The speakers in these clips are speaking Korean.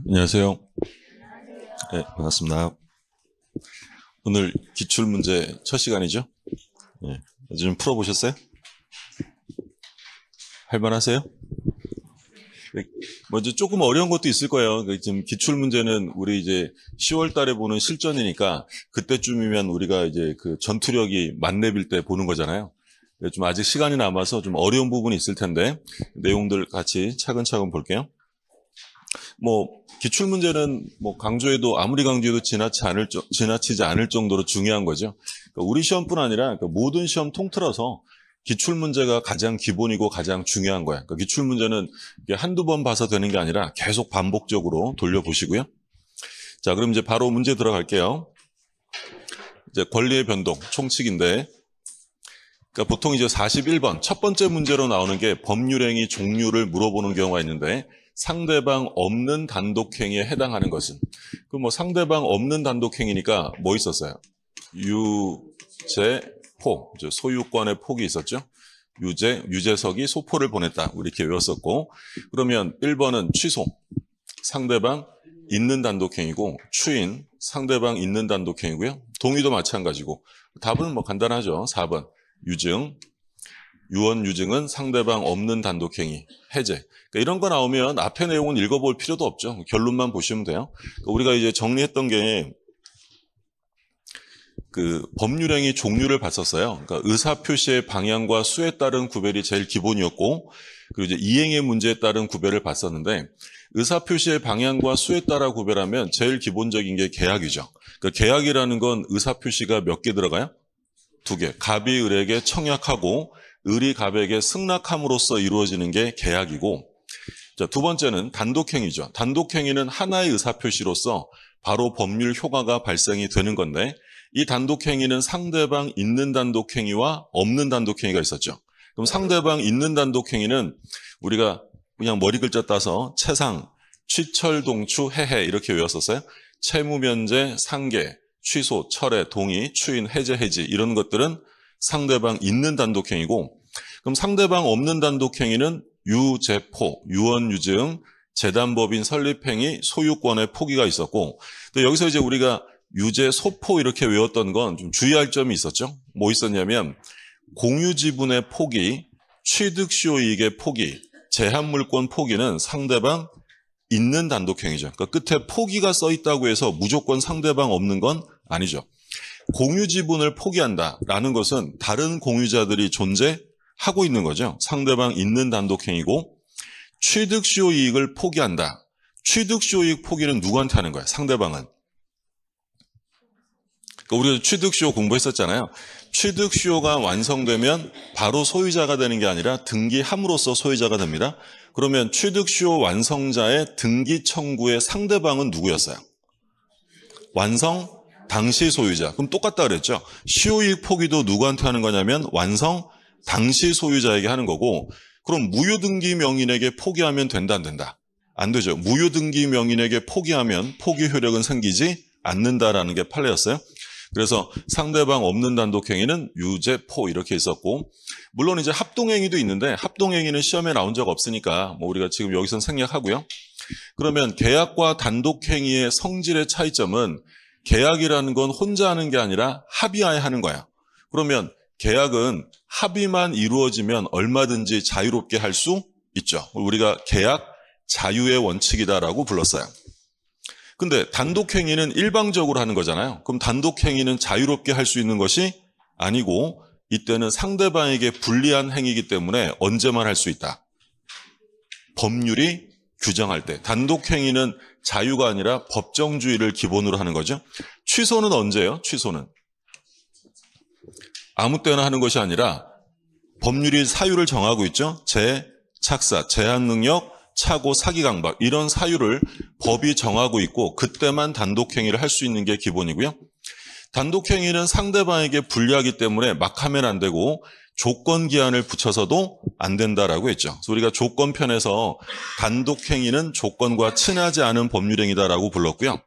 안녕하세요. 네, 반갑습니다. 오늘 기출문제 첫 시간이죠? 네, 좀 풀어보셨어요? 할만하세요? 네, 먼저 조금 어려운 것도 있을 거예요. 지금 기출문제는 우리 이제 10월 달에 보는 실전이니까 그때쯤이면 우리가 이제 그 전투력이 만렙일 때 보는 거잖아요. 좀 아직 시간이 남아서 좀 어려운 부분이 있을 텐데 내용들 같이 차근차근 볼게요. 기출문제는 강조해도 아무리 강조해도 지나치지 않을 정도로 중요한 거죠. 그러니까 우리 시험뿐 아니라 모든 시험 통틀어서 기출문제가 가장 기본이고 가장 중요한 거야. 그러니까 기출문제는 한두 번 봐서 되는 게 아니라 계속 반복적으로 돌려보시고요. 자, 그럼 이제 바로 문제 들어갈게요. 이제 권리의 변동, 총칙인데, 그러니까 보통 이제 41번, 첫 번째 문제로 나오는 게 법률행위 종류를 물어보는 경우가 있는데, 상대방 없는 단독행위에 해당하는 것은, 상대방 없는 단독행위니까 뭐 있었어요? 유죄, 포, 소유권의 폭이 있었죠? 유재석이 소포를 보냈다. 우리 이렇게 외웠었고. 그러면 1번은 취소, 상대방 있는 단독행위고, 추인, 상대방 있는 단독행위고요. 동의도 마찬가지고. 답은 간단하죠. 4번, 유증. 유언 유증은 상대방 없는 단독행위, 해제. 그러니까 이런 거 나오면 앞에 내용은 읽어볼 필요도 없죠. 결론만 보시면 돼요. 그러니까 우리가 이제 정리했던 게 법률행위 종류를 봤었어요. 그러니까 의사표시의 방향과 수에 따른 구별이 제일 기본이었고, 그리고 이제 이행의 문제에 따른 구별을 봤었는데, 의사표시의 방향과 수에 따라 구별하면 제일 기본적인 게 계약이죠. 그러니까 계약이라는 건 의사표시가 몇 개 들어가요? 2개. 갑이 을에게 청약하고 을이 갑에게 승낙함으로써 이루어지는 게 계약이고, 자, 두 번째는 단독행위죠. 단독행위는 하나의 의사표시로서 바로 법률 효과가 발생이 되는 건데, 이 단독행위는 상대방 있는 단독행위와 없는 단독행위가 있었죠. 그럼 상대방 있는 단독행위는 우리가 그냥 머리 글자 따서 채상, 취철, 동추, 해해 이렇게 외웠었어요. 채무면제, 상계, 취소, 철회, 동의, 추인, 해제, 해지 이런 것들은 상대방 있는 단독행위고, 그럼 상대방 없는 단독행위는 유재포, 유언유증, 재단법인 설립행위, 소유권의 포기가 있었고, 또 여기서 이제 우리가 유죄, 소포 이렇게 외웠던 건 좀 주의할 점이 있었죠. 뭐 있었냐면 공유지분의 포기, 취득시효이익의 포기, 제한물권 포기는 상대방 있는 단독행위죠. 그러니까 끝에 포기가 써 있다고 해서 무조건 상대방 없는 건 아니죠. 공유지분을 포기한다라는 것은 다른 공유자들이 존재하고 있는 거죠. 상대방 있는 단독행위고, 취득시효이익을 포기한다. 취득시효이익 포기는 누구한테 하는 거야? 상대방은. 그러니까 우리가 취득시효 공부했었잖아요. 취득시효가 완성되면 바로 소유자가 되는 게 아니라 등기함으로써 소유자가 됩니다. 그러면 취득시효 완성자의 등기 청구의 상대방은 누구였어요? 완성 당시 소유자. 그럼 똑같다 그랬죠. 시효이익 포기도 누구한테 하는 거냐면 완성 당시 소유자에게 하는 거고, 그럼 무효등기 명인에게 포기하면 된다 안 된다? 안 되죠. 무효등기 명인에게 포기하면 포기 효력은 생기지 않는다라는 게 판례였어요. 그래서 상대방 없는 단독행위는 유죄포 이렇게 있었고, 물론 이제 합동행위도 있는데 합동행위는 시험에 나온 적 없으니까 우리가 지금 여기선 생략하고요. 그러면 계약과 단독행위의 성질의 차이점은 계약이라는 건 혼자 하는 게 아니라 합의하에 하는 거야. 그러면 계약은 합의만 이루어지면 얼마든지 자유롭게 할 수 있죠. 우리가 계약 자유의 원칙이다라고 불렀어요. 근데 단독행위는 일방적으로 하는 거잖아요. 그럼 단독행위는 자유롭게 할 수 있는 것이 아니고, 이때는 상대방에게 불리한 행위이기 때문에 언제만 할 수 있다? 법률이 규정할 때. 단독행위는 자유가 아니라 법정주의를 기본으로 하는 거죠. 취소는 언제예요? 취소는 아무 때나 하는 것이 아니라 법률이 사유를 정하고 있죠. 재착사, 제한능력, 차고, 사기강박 이런 사유를 법이 정하고 있고, 그때만 단독행위를 할 수 있는 게 기본이고요. 단독행위는 상대방에게 불리하기 때문에 막 하면 안 되고 조건기한을 붙여서도 안 된다라고 했죠. 그래서 우리가 조건편에서 단독행위는 조건과 친하지 않은 법률행위다라고 불렀고요.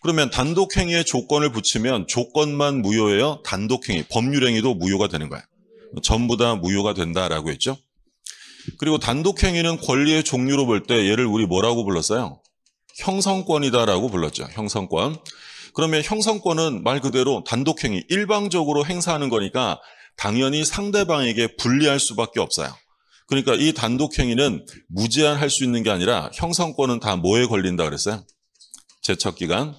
그러면 단독행위에 조건을 붙이면 조건만 무효예요? 단독행위, 법률행위도 무효가 되는 거예요. 전부 다 무효가 된다라고 했죠. 그리고 단독행위는 권리의 종류로 볼 때 얘를 우리 뭐라고 불렀어요? 형성권이다라고 불렀죠. 형성권. 그러면 형성권은 말 그대로 단독행위, 일방적으로 행사하는 거니까 당연히 상대방에게 불리할 수밖에 없어요. 그러니까 이 단독행위는 무제한할 수 있는 게 아니라 형성권은 다 뭐에 걸린다 그랬어요? 제척기간.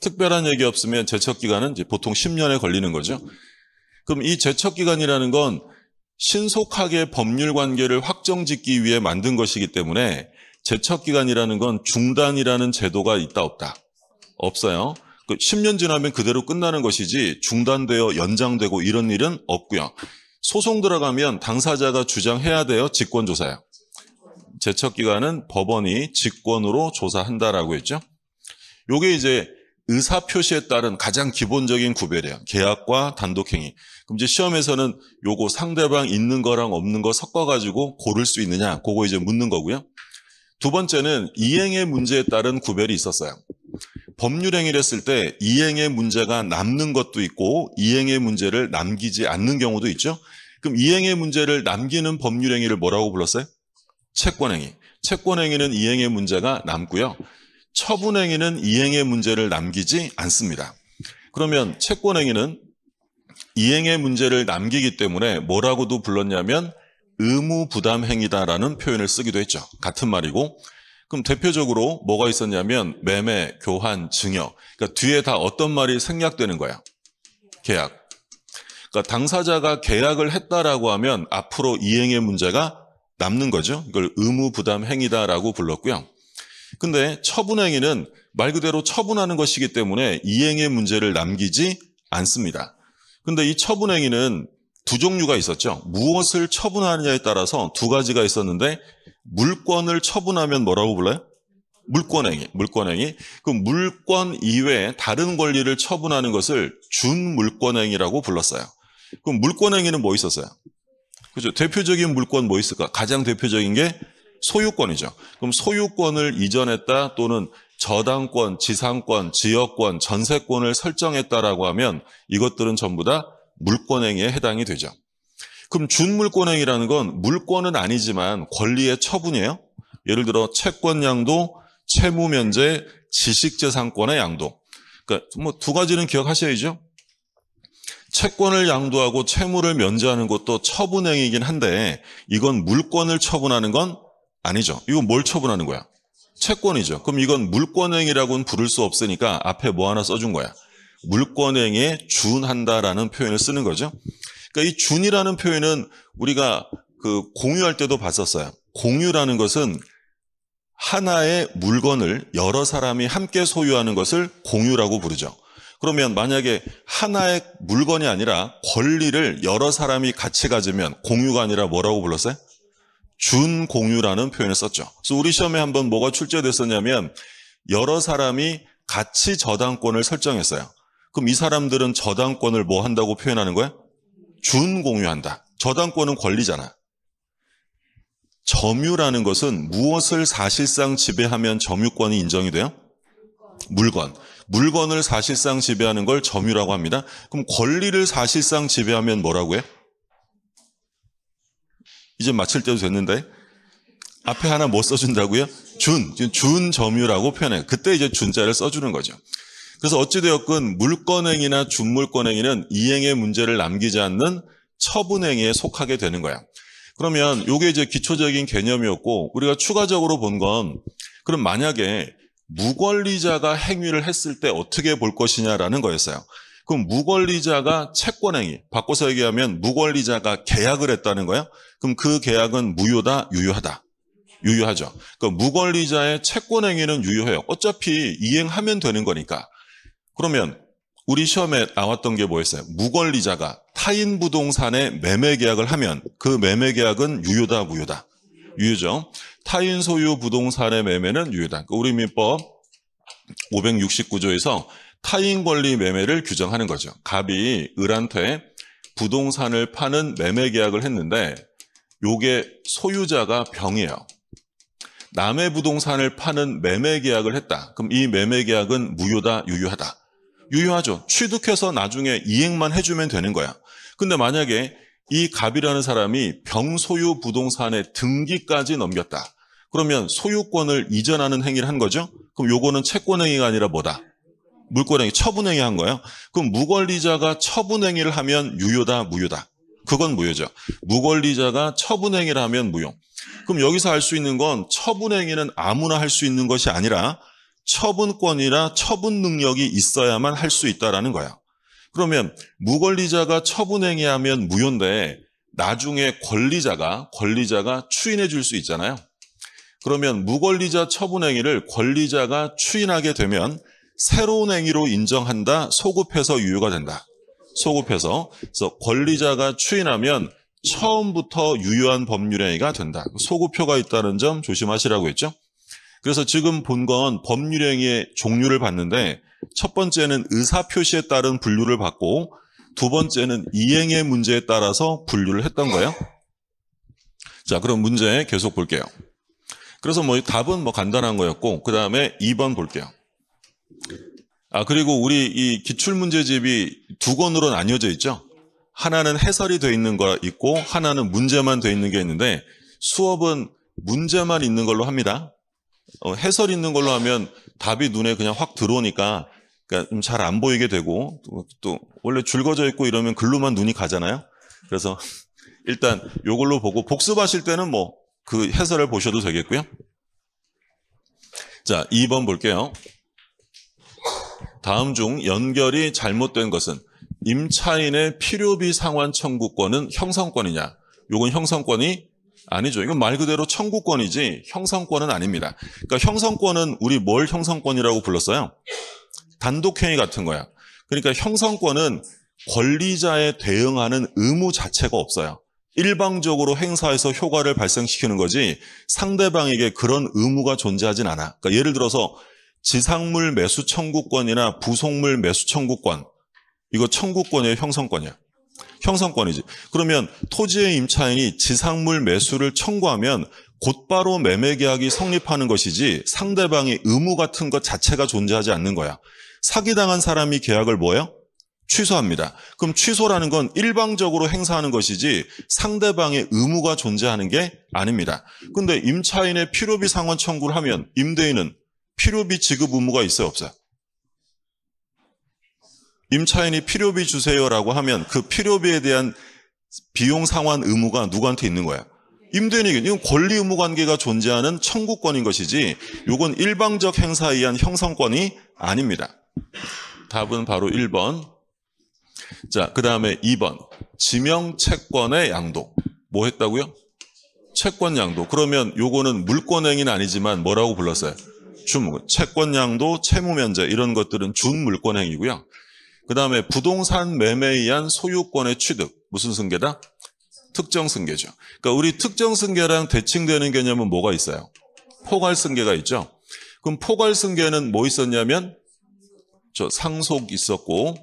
특별한 얘기 없으면 제척기간은 이제 보통 10년에 걸리는 거죠. 그럼 이 제척기간이라는 건 신속하게 법률 관계를 확정짓기 위해 만든 것이기 때문에 제척기간이라는 건 중단이라는 제도가 있다 없다? 없어요. 10년 지나면 그대로 끝나는 것이지 중단되어 연장되고 이런 일은 없고요. 소송 들어가면 당사자가 주장해야 돼요? 직권조사요? 제척기간은 법원이 직권으로 조사한다라고 했죠. 요게 이제 의사표시에 따른 가장 기본적인 구별이에요. 계약과 단독행위. 그럼 이제 시험에서는 요거 상대방 있는 거랑 없는 거 섞어가지고 고를 수 있느냐, 그거 이제 묻는 거고요. 두 번째는 이행의 문제에 따른 구별이 있었어요. 법률행위를 했을 때 이행의 문제가 남는 것도 있고 이행의 문제를 남기지 않는 경우도 있죠. 그럼 이행의 문제를 남기는 법률행위를 뭐라고 불렀어요? 채권행위. 채권행위는 이행의 문제가 남고요. 처분행위는 이행의 문제를 남기지 않습니다. 그러면 채권행위는 이행의 문제를 남기기 때문에 뭐라고도 불렀냐면 의무부담행위다라는 표현을 쓰기도 했죠. 같은 말이고. 그럼 대표적으로 뭐가 있었냐면 매매, 교환, 증여. 그러니까 뒤에 다 어떤 말이 생략되는 거야? 계약. 그러니까 당사자가 계약을 했다라고 하면 앞으로 이행의 문제가 남는 거죠. 이걸 의무부담행위다라고 불렀고요. 근데 처분행위는 말 그대로 처분하는 것이기 때문에 이행의 문제를 남기지 않습니다. 근데 이 처분행위는 두 종류가 있었죠. 무엇을 처분하느냐에 따라서 두 가지가 있었는데 물권을 처분하면 뭐라고 불러요? 물권행위. 물권행위. 그 물권 이외에 다른 권리를 처분하는 것을 준물권행위라고 불렀어요. 그럼 물권행위는 뭐 있었어요? 그죠? 대표적인 물권 뭐 있을까? 가장 대표적인 게 소유권이죠. 그럼 소유권을 이전했다 또는 저당권, 지상권, 지역권, 전세권을 설정했다라고 하면 이것들은 전부 다 물권행위에 해당이 되죠. 그럼 준물권행위라는 건 물권은 아니지만 권리의 처분이에요. 예를 들어 채권 양도, 채무 면제, 지식재산권의 양도. 그러니까 뭐 두 가지는 기억하셔야죠. 채권을 양도하고 채무를 면제하는 것도 처분행위이긴 한데 이건 물권을 처분하는 건 아니죠. 이건 뭘 처분하는 거야? 채권이죠. 그럼 이건 물권행위라고는 부를 수 없으니까 앞에 뭐 하나 써준 거야? 물권행위에 준한다라는 표현을 쓰는 거죠. 그러니까 이 준이라는 표현은 우리가 그 공유할 때도 봤었어요. 공유라는 것은 하나의 물건을 여러 사람이 함께 소유하는 것을 공유라고 부르죠. 그러면 만약에 하나의 물건이 아니라 권리를 여러 사람이 같이 가지면 공유가 아니라 뭐라고 불렀어요? 준공유라는 표현을 썼죠. 그래서 우리 시험에 한번 뭐가 출제됐었냐면 여러 사람이 같이 저당권을 설정했어요. 그럼 이 사람들은 저당권을 뭐 한다고 표현하는 거야? 준공유한다. 저당권은 권리잖아. 점유라는 것은 무엇을 사실상 지배하면 점유권이 인정이 돼요? 물건. 물건을 사실상 지배하는 걸 점유라고 합니다. 그럼 권리를 사실상 지배하면 뭐라고 해? 이제 마칠 때도 됐는데 앞에 하나 뭐 써준다고요? 준점유라고 표현해요. 그때 이제 준자를 써주는 거죠. 그래서 어찌되었건 물권행위나 준물권행위는 이행의 문제를 남기지 않는 처분행위에 속하게 되는 거야. 그러면 이게 이제 기초적인 개념이었고 우리가 추가적으로 본 건 그럼 만약에 무권리자가 행위를 했을 때 어떻게 볼 것이냐라는 거였어요. 그럼 무권리자가 채권행위, 바꿔서 얘기하면 무권리자가 계약을 했다는 거예요. 그럼 그 계약은 무효다, 유효하다? 유효하죠. 그러니까 무권리자의 채권행위는 유효해요. 어차피 이행하면 되는 거니까. 그러면 우리 시험에 나왔던 게 뭐였어요? 무권리자가 타인 부동산에 매매 계약을 하면 그 매매 계약은 유효다, 무효다? 유효죠. 타인 소유 부동산의 매매는 유효다. 우리 민법 569조에서 타인 권리 매매를 규정하는 거죠. 갑이 을한테 부동산을 파는 매매 계약을 했는데 요게 소유자가 병이에요. 남의 부동산을 파는 매매 계약을 했다. 그럼 이 매매 계약은 무효다, 유효하다? 유효하죠. 취득해서 나중에 이행만 해주면 되는 거야. 근데 만약에 이 갑이라는 사람이 병 소유 부동산의 등기까지 넘겼다. 그러면 소유권을 이전하는 행위를 한 거죠? 그럼 요거는 채권행위가 아니라 뭐다? 물권행위, 처분행위 한 거예요. 그럼 무권리자가 처분행위를 하면 유효다, 무효다? 그건 무효죠. 무권리자가 처분행위를 하면 무효. 그럼 여기서 알 수 있는 건 처분행위는 아무나 할 수 있는 것이 아니라 처분권이나 처분 능력이 있어야만 할 수 있다라는 거야. 그러면 무권리자가 처분행위하면 무효인데 나중에 권리자가 추인해 줄 수 있잖아요. 그러면 무권리자 처분행위를 권리자가 추인하게 되면 새로운 행위로 인정한다, 소급해서 유효가 된다. 소급해서. 그래서 권리자가 추인하면 처음부터 유효한 법률행위가 된다. 소급표가 있다는 점 조심하시라고 했죠. 그래서 지금 본 건 법률행위의 종류를 봤는데 첫 번째는 의사표시에 따른 분류를 받고 두 번째는 이행의 문제에 따라서 분류를 했던 거예요. 자, 그럼 문제 계속 볼게요. 그래서 답은 간단한 거였고 그 다음에 2번 볼게요. 그리고 우리 이 기출문제집이 두 권으로 나뉘어져 있죠. 하나는 해설이 돼 있는 거 있고 하나는 문제만 돼 있는 게 있는데 수업은 문제만 있는 걸로 합니다. 해설 있는 걸로 하면 답이 눈에 그냥 확 들어오니까 좀 잘 안 보이게 되고 또 원래 줄거져 있고 이러면 글로만 눈이 가잖아요. 그래서 일단 요걸로 보고 복습하실 때는 그 해설을 보셔도 되겠고요. 자, 2번 볼게요. 다음 중 연결이 잘못된 것은 임차인의 필요비 상환 청구권은 형성권이냐? 요건 형성권이 아니죠. 이건 말 그대로 청구권이지 형성권은 아닙니다. 그러니까 형성권은 우리 뭘 형성권이라고 불렀어요? 단독행위 같은 거야. 그러니까 형성권은 권리자에 대응하는 의무 자체가 없어요. 일방적으로 행사해서 효과를 발생시키는 거지 상대방에게 그런 의무가 존재하진 않아. 그러니까 예를 들어서 지상물 매수 청구권이나 부속물 매수 청구권, 이거 청구권이에요, 형성권이야? 형성권이지. 그러면 토지의 임차인이 지상물 매수를 청구하면 곧바로 매매계약이 성립하는 것이지 상대방의 의무 같은 것 자체가 존재하지 않는 거야. 사기당한 사람이 계약을 뭐예요? 취소합니다. 그럼 취소라는 건 일방적으로 행사하는 것이지 상대방의 의무가 존재하는 게 아닙니다. 근데 임차인의 필요비 상환 청구를 하면 임대인은 필요비 지급 의무가 있어요, 없어요? 임차인이 필요비 주세요라고 하면 그 필요비에 대한 비용 상환 의무가 누구한테 있는 거야? 임대인에게. 이건 권리 의무 관계가 존재하는 청구권인 것이지 이건 일방적 행사에 의한 형성권이 아닙니다. 답은 바로 1번. 자, 그 다음에 2번. 지명 채권의 양도. 뭐 했다고요? 채권 양도. 그러면 요거는 물권행위는 아니지만 뭐라고 불렀어요? 채권 양도, 채무 면제 이런 것들은 준물권행위고요. 그 다음에 부동산 매매에 의한 소유권의 취득. 무슨 승계다? 특정 승계죠. 그러니까 우리 특정 승계랑 대칭되는 개념은 뭐가 있어요? 포괄 승계가 있죠. 그럼 포괄 승계는 뭐 있었냐면 상속 있었고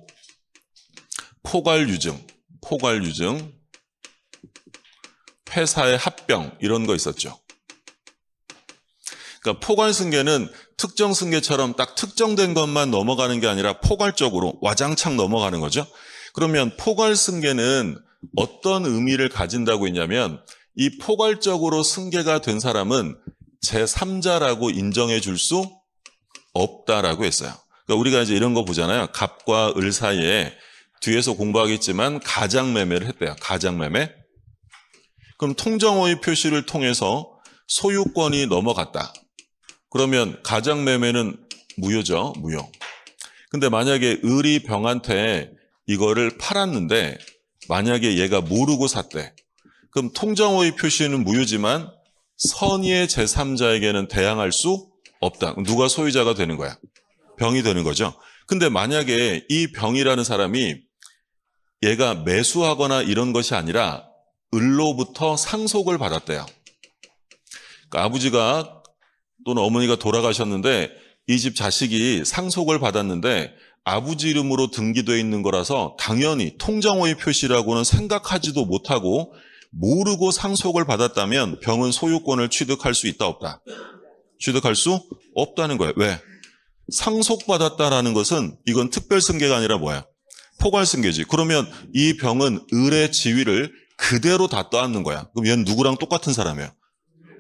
포괄 유증, 회사의 합병 이런 거 있었죠. 그러니까 포괄 승계는 특정 승계처럼 딱 특정된 것만 넘어가는 게 아니라 포괄적으로 와장창 넘어가는 거죠. 그러면 포괄 승계는 어떤 의미를 가진다고 했냐면 이 포괄적으로 승계가 된 사람은 제3자라고 인정해 줄 수 없다라고 했어요. 그러니까 우리가 이제 이런 거 보잖아요. 갑과 을 사이에 뒤에서 공부하겠지만 가장매매를 했대요. 가장매매. 그럼 통정호의 표시를 통해서 소유권이 넘어갔다. 그러면 가장매매는 무효죠. 무효. 근데 만약에 을이 병한테 이거를 팔았는데 만약에 얘가 모르고 샀대. 그럼 통정호의 표시는 무효지만 선의의 제3자에게는 대항할 수 없다. 누가 소유자가 되는 거야? 병이 되는 거죠. 근데 만약에 이 병이라는 사람이 얘가 매수하거나 이런 것이 아니라 을로부터 상속을 받았대요. 그러니까 아버지가 또는 어머니가 돌아가셨는데 이 집 자식이 상속을 받았는데 아버지 이름으로 등기되어 있는 거라서 당연히 통정호의 표시라고는 생각하지도 못하고 모르고 상속을 받았다면 병은 소유권을 취득할 수 있다 없다? 취득할 수 없다는 거예요. 왜? 상속받았다라는 것은 이건 특별승계가 아니라 뭐야? 포괄승계지. 그러면 이 병은 을의 지위를 그대로 다 떠안는 거야. 그럼 얘는 누구랑 똑같은 사람이에요?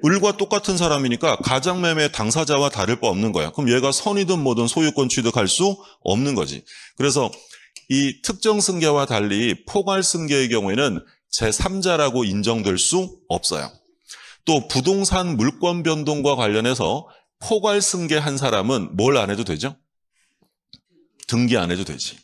을과 똑같은 사람이니까 가장매매 당사자와 다를 바 없는 거야. 그럼 얘가 선이든 뭐든 소유권 취득할 수 없는 거지. 그래서 이 특정 승계와 달리 포괄 승계의 경우에는 제3자라고 인정될 수 없어요. 또 부동산 물권 변동과 관련해서 포괄 승계한 사람은 뭘 안 해도 되죠? 등기 안 해도 되지.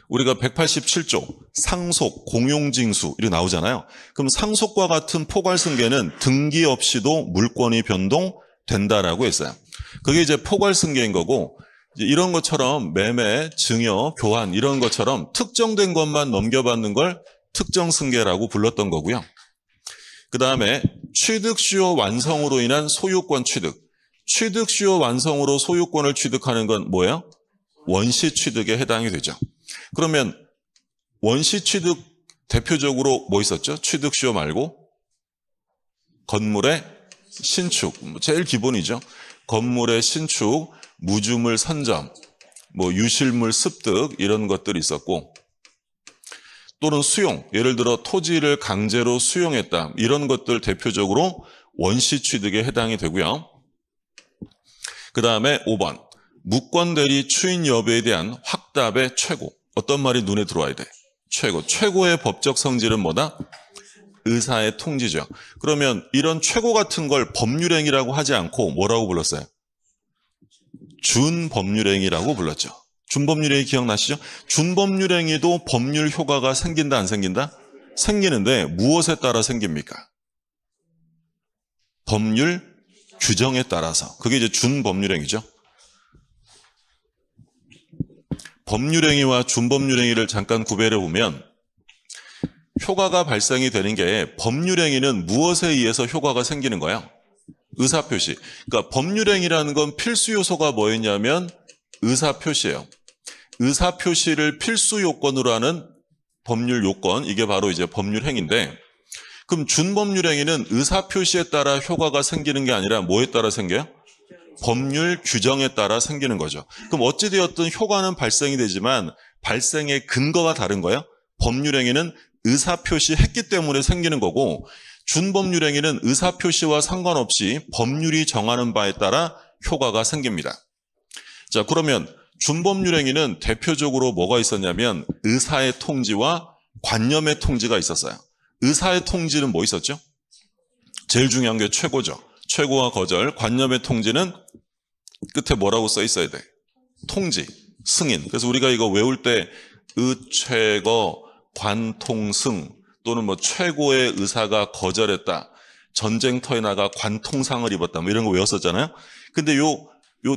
우리가 187조 상속, 공용징수 이렇게 나오잖아요. 그럼 상속과 같은 포괄 승계는 등기 없이도 물권이 변동된다라고 했어요. 그게 이제 포괄 승계인 거고, 이런 것처럼 매매, 증여, 교환 이런 것처럼 특정된 것만 넘겨받는 걸 특정 승계라고 불렀던 거고요. 그 다음에 취득수요 완성으로 인한 소유권 취득. 취득수요 완성으로 소유권을 취득하는 건 뭐예요? 원시 취득에 해당이 되죠. 그러면 원시 취득 대표적으로 뭐 있었죠? 취득수요 말고 건물의 신축, 제일 기본이죠. 건물의 신축, 무주물 선점, 뭐 유실물 습득 이런 것들이 있었고, 또는 수용, 예를 들어 토지를 강제로 수용했다 이런 것들 대표적으로 원시 취득에 해당이 되고요. 그 다음에 5번 무권 대리 추인 여부에 대한 확답의 최고. 어떤 말이 눈에 들어와야 돼? 최고. 최고의 법적 성질은 뭐다? 의사의 통지죠. 그러면 이런 최고 같은 걸 법률행위라고 하지 않고 뭐라고 불렀어요? 준법률행위라고 불렀죠. 준법률행위 기억나시죠? 준법률행위도 법률 효과가 생긴다 안 생긴다? 생기는데 무엇에 따라 생깁니까? 법률 규정에 따라서. 그게 이제 준법률행위죠. 법률행위와 준법률행위를 잠깐 구별해 보면 효과가 발생이 되는 게 법률행위는 무엇에 의해서 효과가 생기는 거예요? 의사표시. 그러니까 법률행위라는 건 필수 요소가 뭐였냐면 의사표시예요. 의사표시를 필수 요건으로 하는 법률 요건, 이게 바로 이제 법률행위인데, 그럼 준법률행위는 의사표시에 따라 효과가 생기는 게 아니라 뭐에 따라 생겨요? 법률 규정에 따라 생기는 거죠. 그럼 어찌되었든 효과는 발생이 되지만 발생의 근거가 다른 거예요. 법률행위는 의사표시했기 때문에 생기는 거고, 준법률행위는 의사표시와 상관없이 법률이 정하는 바에 따라 효과가 생깁니다. 자, 그러면 준법률행위는 대표적으로 뭐가 있었냐면 의사의 통지와 관념의 통지가 있었어요. 의사의 통지는 뭐 있었죠? 제일 중요한 게 최고죠. 최고와 거절. 관념의 통지는 끝에 뭐라고 써 있어야 돼? 통지, 승인. 그래서 우리가 이거 외울 때 의최거, 관통승 또는 뭐 최고의 의사가 거절했다, 전쟁터에 나가 관통상을 입었다, 뭐 이런 거 외웠었잖아요. 근데 요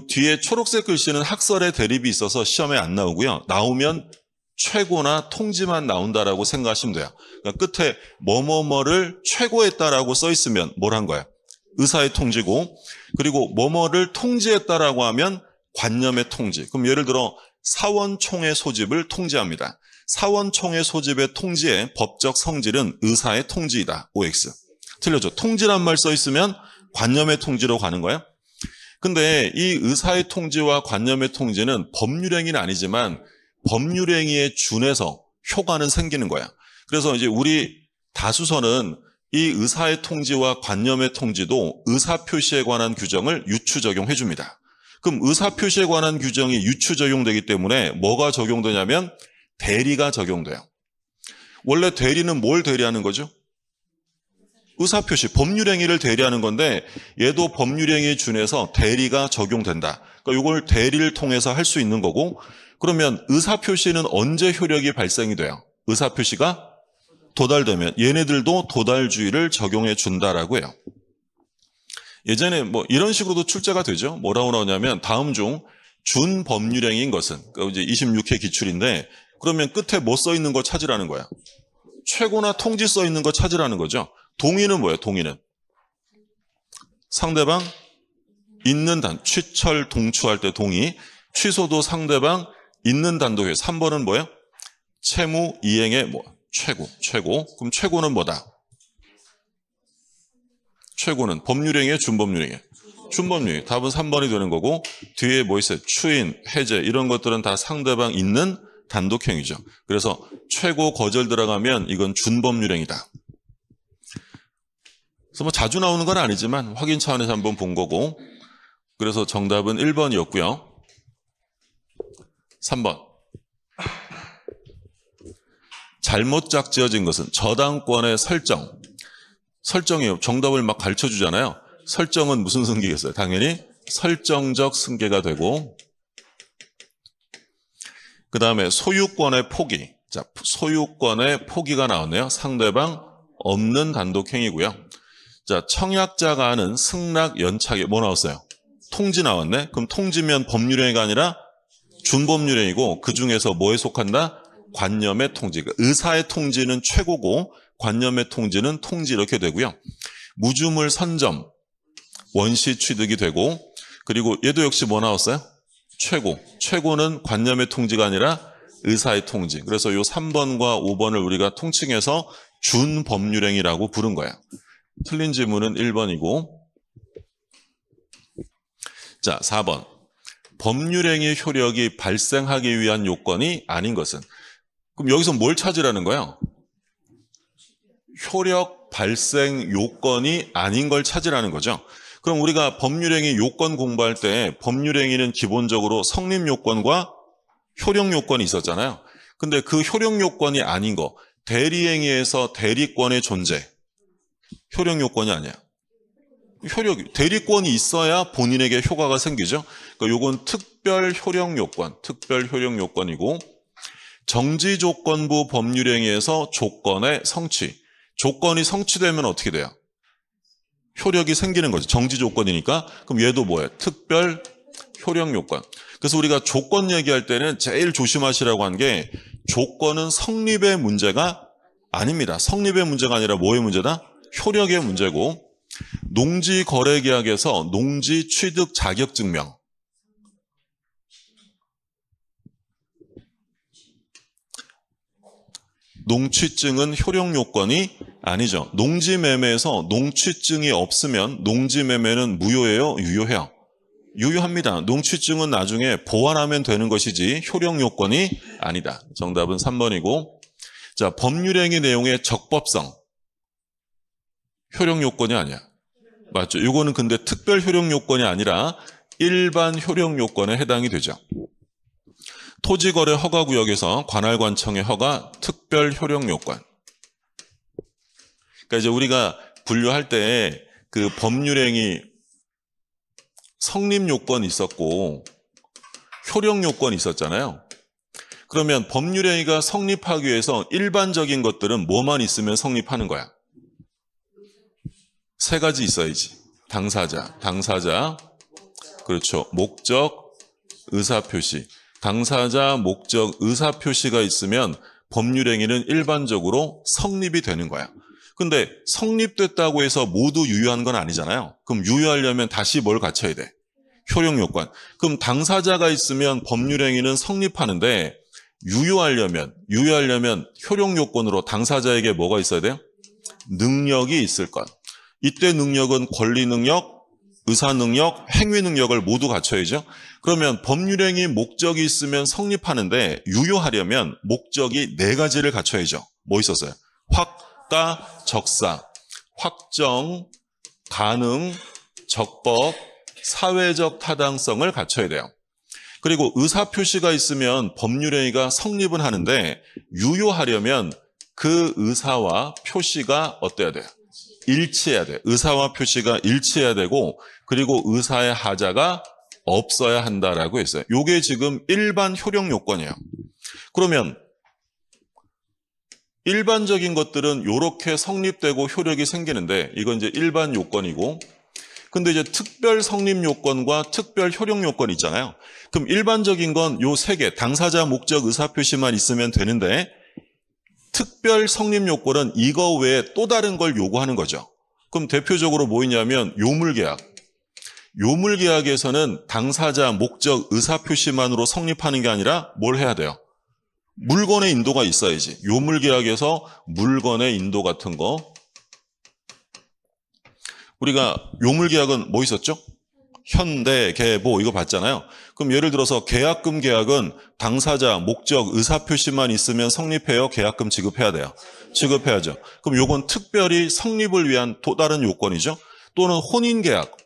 뒤에 초록색 글씨는 학설의 대립이 있어서 시험에 안 나오고요. 나오면 최고나 통지만 나온다라고 생각하시면 돼요. 그러니까 끝에 뭐뭐뭐를 최고했다라고 써 있으면 뭘 한 거야? 의사의 통지고, 그리고 뭐뭐를 통지했다라고 하면 관념의 통지. 그럼 예를 들어 사원총회 소집을 통지합니다. 사원총회 소집의 통지의 법적 성질은 의사의 통지이다. OX. 틀려져. 통지란 말 써 있으면 관념의 통지로 가는 거예요. 근데 이 의사의 통지와 관념의 통지는 법률행위는 아니지만 법률행위에 준해서 효과는 생기는 거야. 그래서 이제 우리 다수서는 이 의사의 통지와 관념의 통지도 의사표시에 관한 규정을 유추 적용해 줍니다. 그럼 의사표시에 관한 규정이 유추 적용되기 때문에 뭐가 적용되냐면 대리가 적용돼요. 원래 대리는 뭘 대리하는 거죠? 의사표시, 법률행위를 대리하는 건데 얘도 법률행위에 준해서 대리가 적용된다. 그러니까 이걸 대리를 통해서 할 수 있는 거고, 그러면 의사표시는 언제 효력이 발생이 돼요? 의사표시가 도달되면 얘네들도 도달주의를 적용해 준다라고 해요. 예전에 뭐 이런 식으로도 출제가 되죠. 뭐라고 나오냐면 다음 중 준법률행위인 것은, 그러니까 이제 26회 기출인데, 그러면 끝에 뭐 써 있는 거 찾으라는 거야? 최고나 통지 써 있는 거 찾으라는 거죠. 동의는 뭐예요? 동의는 상대방 있는 단, 취철 동추할 때 동의, 취소도 상대방 있는 단독에. 3번은 뭐예요? 채무 이행의 뭐 최고. 그럼 최고는 뭐다? 최고는 법률행위에 준법률행위. 준법률행위. 답은 3번이 되는 거고, 뒤에 뭐 있어요? 추인, 해제 이런 것들은 다 상대방 있는 단독행위죠. 그래서 최고 거절 들어가면 이건 준법률행위다. 그래서 뭐 자주 나오는 건 아니지만 확인 차원에서 한번 본 거고. 그래서 정답은 1번이었고요. 3번. 잘못 짝지어진 것은 저당권의 설정이에요. 정답을 막 가르쳐 주잖아요. 설정은 무슨 승계겠어요? 당연히 설정적 승계가 되고, 그 다음에 소유권의 포기. 자, 소유권의 포기가 나왔네요. 상대방 없는 단독행위고요. 자, 청약자가 하는 승낙 연착이 뭐 나왔어요? 통지 나왔네. 그럼 통지면 법률행위가 아니라 준법률행위고, 그 중에서 뭐에 속한다? 관념의 통지. 의사의 통지는 최고고 관념의 통지는 통지 이렇게 되고요. 무주물 선점, 원시 취득이 되고, 그리고 얘도 역시 뭐 나왔어요? 최고. 최고는 관념의 통지가 아니라 의사의 통지. 그래서 요 3번과 5번을 우리가 통칭해서 준법률행위라고 부른 거예요. 틀린 지문은 1번이고. 자, 4번. 법률행위 효력이 발생하기 위한 요건이 아닌 것은. 그럼 여기서 뭘 찾으라는 거예요? 효력 발생 요건이 아닌 걸 찾으라는 거죠. 그럼 우리가 법률행위 요건 공부할 때 법률행위는 기본적으로 성립 요건과 효력 요건이 있었잖아요. 근데 그 효력 요건이 아닌 거, 대리행위에서 대리권의 존재, 효력 요건이 아니야. 대리권이 있어야 본인에게 효과가 생기죠. 그러니까 요건 특별 효력 요건이고, 정지조건부 법률행위에서 조건의 성취. 조건이 성취되면 어떻게 돼요? 효력이 생기는 거죠. 정지조건이니까. 그럼 얘도 뭐예요? 특별 효력 요건. 그래서 우리가 조건 얘기할 때는 제일 조심하시라고 한 게, 조건은 성립의 문제가 아닙니다. 성립의 문제가 아니라 뭐의 문제다? 효력의 문제고, 농지거래계약에서 농지 취득 자격증명. 농취증은 효력 요건이 아니죠. 농지매매에서 농취증이 없으면 농지매매는 무효예요? 유효해요? 유효합니다. 농취증은 나중에 보완하면 되는 것이지 효력 요건이 아니다. 정답은 3번이고. 자, 법률행위 내용의 적법성. 효력 요건이 아니야. 맞죠? 이거는 근데 특별 효력 요건이 아니라 일반 효력 요건에 해당이 되죠. 토지거래 허가구역에서 관할관청의 허가 특별 효력 요건. 그러니까 이제 우리가 분류할 때 그 법률행위 성립 요건이 있었고 효력 요건이 있었잖아요. 그러면 법률행위가 성립하기 위해서 일반적인 것들은 뭐만 있으면 성립하는 거야? 세 가지 있어야지. 당사자, 그렇죠. 목적, 의사표시. 당사자, 목적, 의사표시가 있으면 법률행위는 일반적으로 성립이 되는 거야. 근데 성립됐다고 해서 모두 유효한 건 아니잖아요. 그럼 유효하려면 다시 뭘 갖춰야 돼? 효력 요건. 그럼 당사자가 있으면 법률행위는 성립하는데 유효하려면 효력 요건으로 당사자에게 뭐가 있어야 돼요? 능력이 있을 것. 이때 능력은 권리 능력, 의사 능력, 행위 능력을 모두 갖춰야죠. 그러면 법률행위 목적이 있으면 성립하는데 유효하려면 목적이 4가지를 갖춰야죠. 뭐 있었어요? 확가, 적사, 확정, 가능, 적법, 사회적 타당성을 갖춰야 돼요. 그리고 의사표시가 있으면 법률행위가 성립은 하는데 유효하려면 그 의사와 표시가 어때야 돼요? 일치해야 돼. 의사와 표시가 일치해야 되고, 그리고 의사의 하자가 없어야 한다라고 했어요. 이게 지금 일반 효력 요건이에요. 그러면 일반적인 것들은 이렇게 성립되고 효력이 생기는데, 이건 이제 일반 요건이고, 근데 이제 특별 성립 요건과 특별 효력 요건이 있잖아요. 그럼 일반적인 건 요 3개, 당사자, 목적, 의사표시만 있으면 되는데, 특별 성립 요건은 이거 외에 또 다른 걸 요구하는 거죠. 그럼 대표적으로 뭐 있냐면 요물계약. 요물계약에서는 당사자, 목적, 의사표시만으로 성립하는 게 아니라 뭘 해야 돼요? 물건의 인도가 있어야지. 요물계약에서 물건의 인도 같은 거. 우리가 요물계약은 뭐 있었죠? 현대, 계보 이거 봤잖아요. 그럼 예를 들어서 계약금 계약은 당사자, 목적, 의사표시만 있으면 성립해요? 계약금 지급해야 돼요? 지급해야죠. 그럼 요건 특별히 성립을 위한 또 다른 요건이죠. 또는 혼인계약.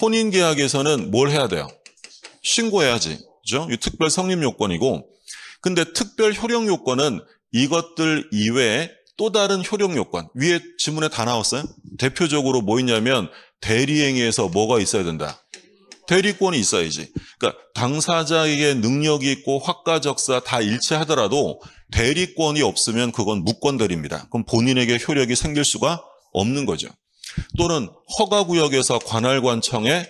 혼인계약에서는 뭘 해야 돼요? 신고해야지. 그죠? 이 특별 성립 요건이고, 근데 특별 효력 요건은 이것들 이외에 또 다른 효력 요건. 위에 지문에 다 나왔어요? 대표적으로 뭐 있냐면 대리행위에서 뭐가 있어야 된다? 대리권이 있어야지. 그러니까 당사자에게 능력이 있고 확가적사 다 일치하더라도 대리권이 없으면 그건 무권대리입니다. 그럼 본인에게 효력이 생길 수가 없는 거죠. 또는 허가구역에서 관할관청의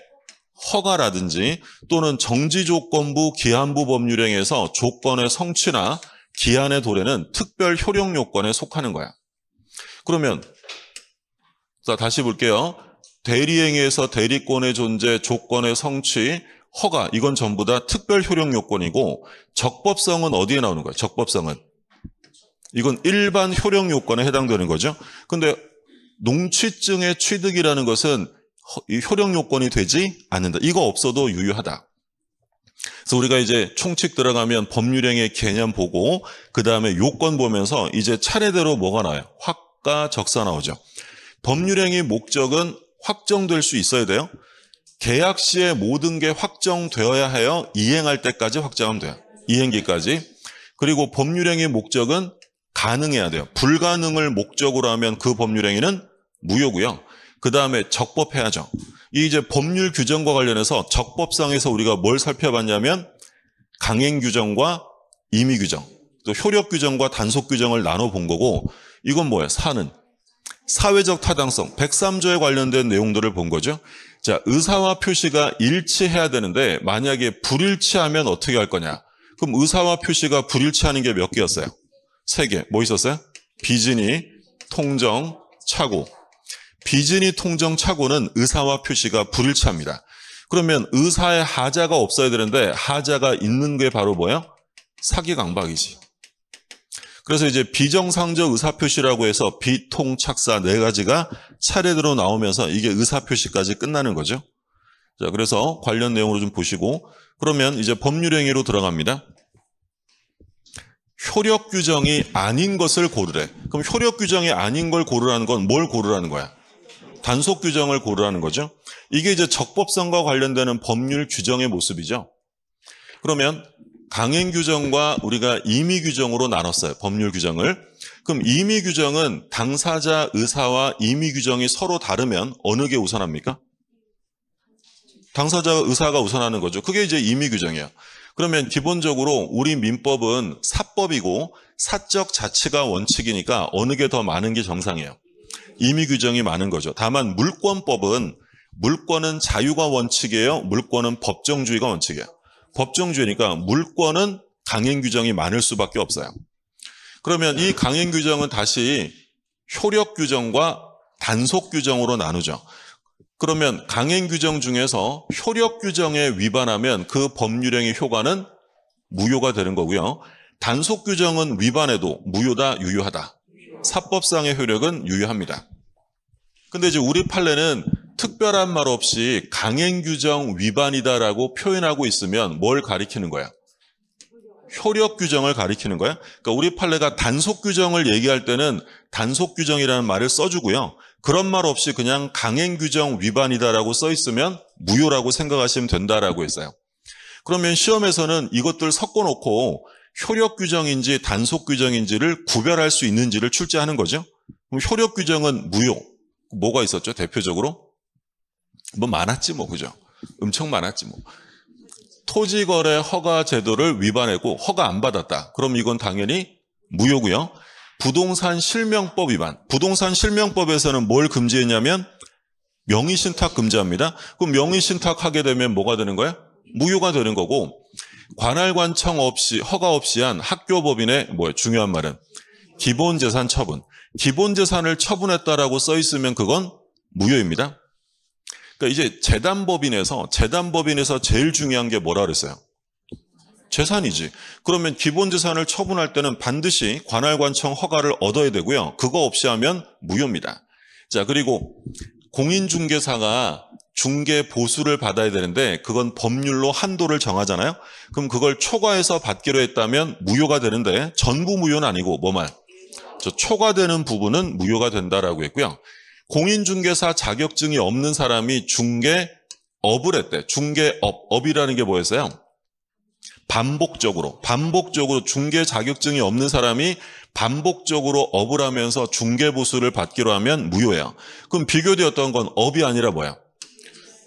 허가라든지 또는 정지조건부 기한부 법률행위에서 조건의 성취나 기한의 도래는 특별 효력 요건에 속하는 거야. 그러면 자 다시 볼게요. 대리행위에서 대리권의 존재, 조건의 성취, 허가 이건 전부 다 특별 효력 요건이고 적법성은 어디에 나오는 거야? 적법성은 이건 일반 효력 요건에 해당되는 거죠. 근데 농취증의 취득이라는 것은 효력 요건이 되지 않는다. 이거 없어도 유효하다. 그래서 우리가 이제 총칙 들어가면 법률행위 개념 보고 그 다음에 요건 보면서 이제 차례대로 뭐가 나와요? 확가, 적사 나오죠. 법률행위 목적은 확정될 수 있어야 돼요. 계약 시에 모든 게 확정되어야 해요. 이행할 때까지 확정하면 돼요. 이행기까지. 그리고 법률행위 목적은 가능해야 돼요. 불가능을 목적으로 하면 그 법률행위는 무효고요. 그 다음에 적법해야죠. 이 이제 법률 규정과 관련해서 적법상에서 우리가 뭘 살펴봤냐면 강행 규정과 임의 규정, 또 효력 규정과 단속 규정을 나눠본 거고 이건 뭐예요? 사는 사회적 타당성 103조에 관련된 내용들을 본 거죠. 자, 의사와 표시가 일치해야 되는데 만약에 불일치하면 어떻게 할 거냐? 그럼 의사와 표시가 불일치하는 게 몇 개였어요? 3개. 뭐 있었어요? 비진이, 통정, 착오. 비진이, 통정, 착오는 의사와 표시가 불일치합니다. 그러면 의사의 하자가 없어야 되는데 하자가 있는 게 바로 뭐예요? 사기강박이지. 그래서 이제 비정상적 의사표시라고 해서 비통, 착사 4가지가 차례대로 나오면서 이게 의사표시까지 끝나는 거죠. 자, 그래서 관련 내용으로 좀 보시고 그러면 이제 법률행위로 들어갑니다. 효력 규정이 아닌 것을 고르래. 그럼 효력 규정이 아닌 걸 고르라는 건 뭘 고르라는 거야? 단속 규정을 고르라는 거죠. 이게 이제 적법성과 관련되는 법률 규정의 모습이죠. 그러면 강행 규정과 우리가 임의 규정으로 나눴어요. 법률 규정을. 그럼 임의 규정은 당사자 의사와 임의 규정이 서로 다르면 어느 게 우선합니까? 당사자 의사가 우선하는 거죠. 그게 이제 임의 규정이에요. 그러면 기본적으로 우리 민법은 사법이고 사적 자치가 원칙이니까 어느 게 더 많은 게 정상이에요. 임의 규정이 많은 거죠. 다만 물권법은 물권은 자유가 원칙이에요. 물권은 법정주의가 원칙이에요. 법정주의니까 물권은 강행 규정이 많을 수밖에 없어요. 그러면 이 강행 규정은 다시 효력 규정과 단속 규정으로 나누죠. 그러면 강행 규정 중에서 효력 규정에 위반하면 그 법률행위 효과는 무효가 되는 거고요. 단속 규정은 위반해도 무효다, 유효하다. 사법상의 효력은 유효합니다. 근데 이제 우리 판례는 특별한 말 없이 강행 규정 위반이다라고 표현하고 있으면 뭘 가리키는 거야? 효력 규정을 가리키는 거야. 그러니까 우리 판례가 단속 규정을 얘기할 때는 단속 규정이라는 말을 써주고요. 그런 말 없이 그냥 강행 규정 위반이다라고 써 있으면 무효라고 생각하시면 된다라고 했어요. 그러면 시험에서는 이것들 섞어놓고 효력 규정인지 단속 규정인지를 구별할 수 있는지를 출제하는 거죠. 그럼 효력 규정은 무효. 뭐가 있었죠? 대표적으로? 뭐 많았지 뭐, 그죠? 엄청 많았지 뭐. 토지거래 허가 제도를 위반했고 허가 안 받았다. 그럼 이건 당연히 무효고요. 부동산 실명법 위반. 부동산 실명법에서는 뭘 금지했냐면 명의신탁 금지합니다. 그럼 명의신탁 하게 되면 뭐가 되는 거예요? 무효가 되는 거고 관할관청 없이 허가 없이 한 학교법인의 뭐예요? 중요한 말은 기본재산 처분. 기본재산을 처분했다라고 써 있으면 그건 무효입니다. 그러니까 이제 재단법인에서 제일 중요한 게 뭐라 그랬어요? 재산이지. 그러면 기본재산을 처분할 때는 반드시 관할관청 허가를 얻어야 되고요. 그거 없이 하면 무효입니다. 자, 그리고 공인중개사가 중개 보수를 받아야 되는데 그건 법률로 한도를 정하잖아요. 그럼 그걸 초과해서 받기로 했다면 무효가 되는데 전부 무효는 아니고 뭐만? 저 초과되는 부분은 무효가 된다라고 했고요. 공인중개사 자격증이 없는 사람이 중개업을 했대. 업이라는 게 뭐였어요? 반복적으로 중개 자격증이 없는 사람이 반복적으로 업을 하면서 중개보수를 받기로 하면 무효예요. 그럼 비교되었던 건 업이 아니라 뭐야?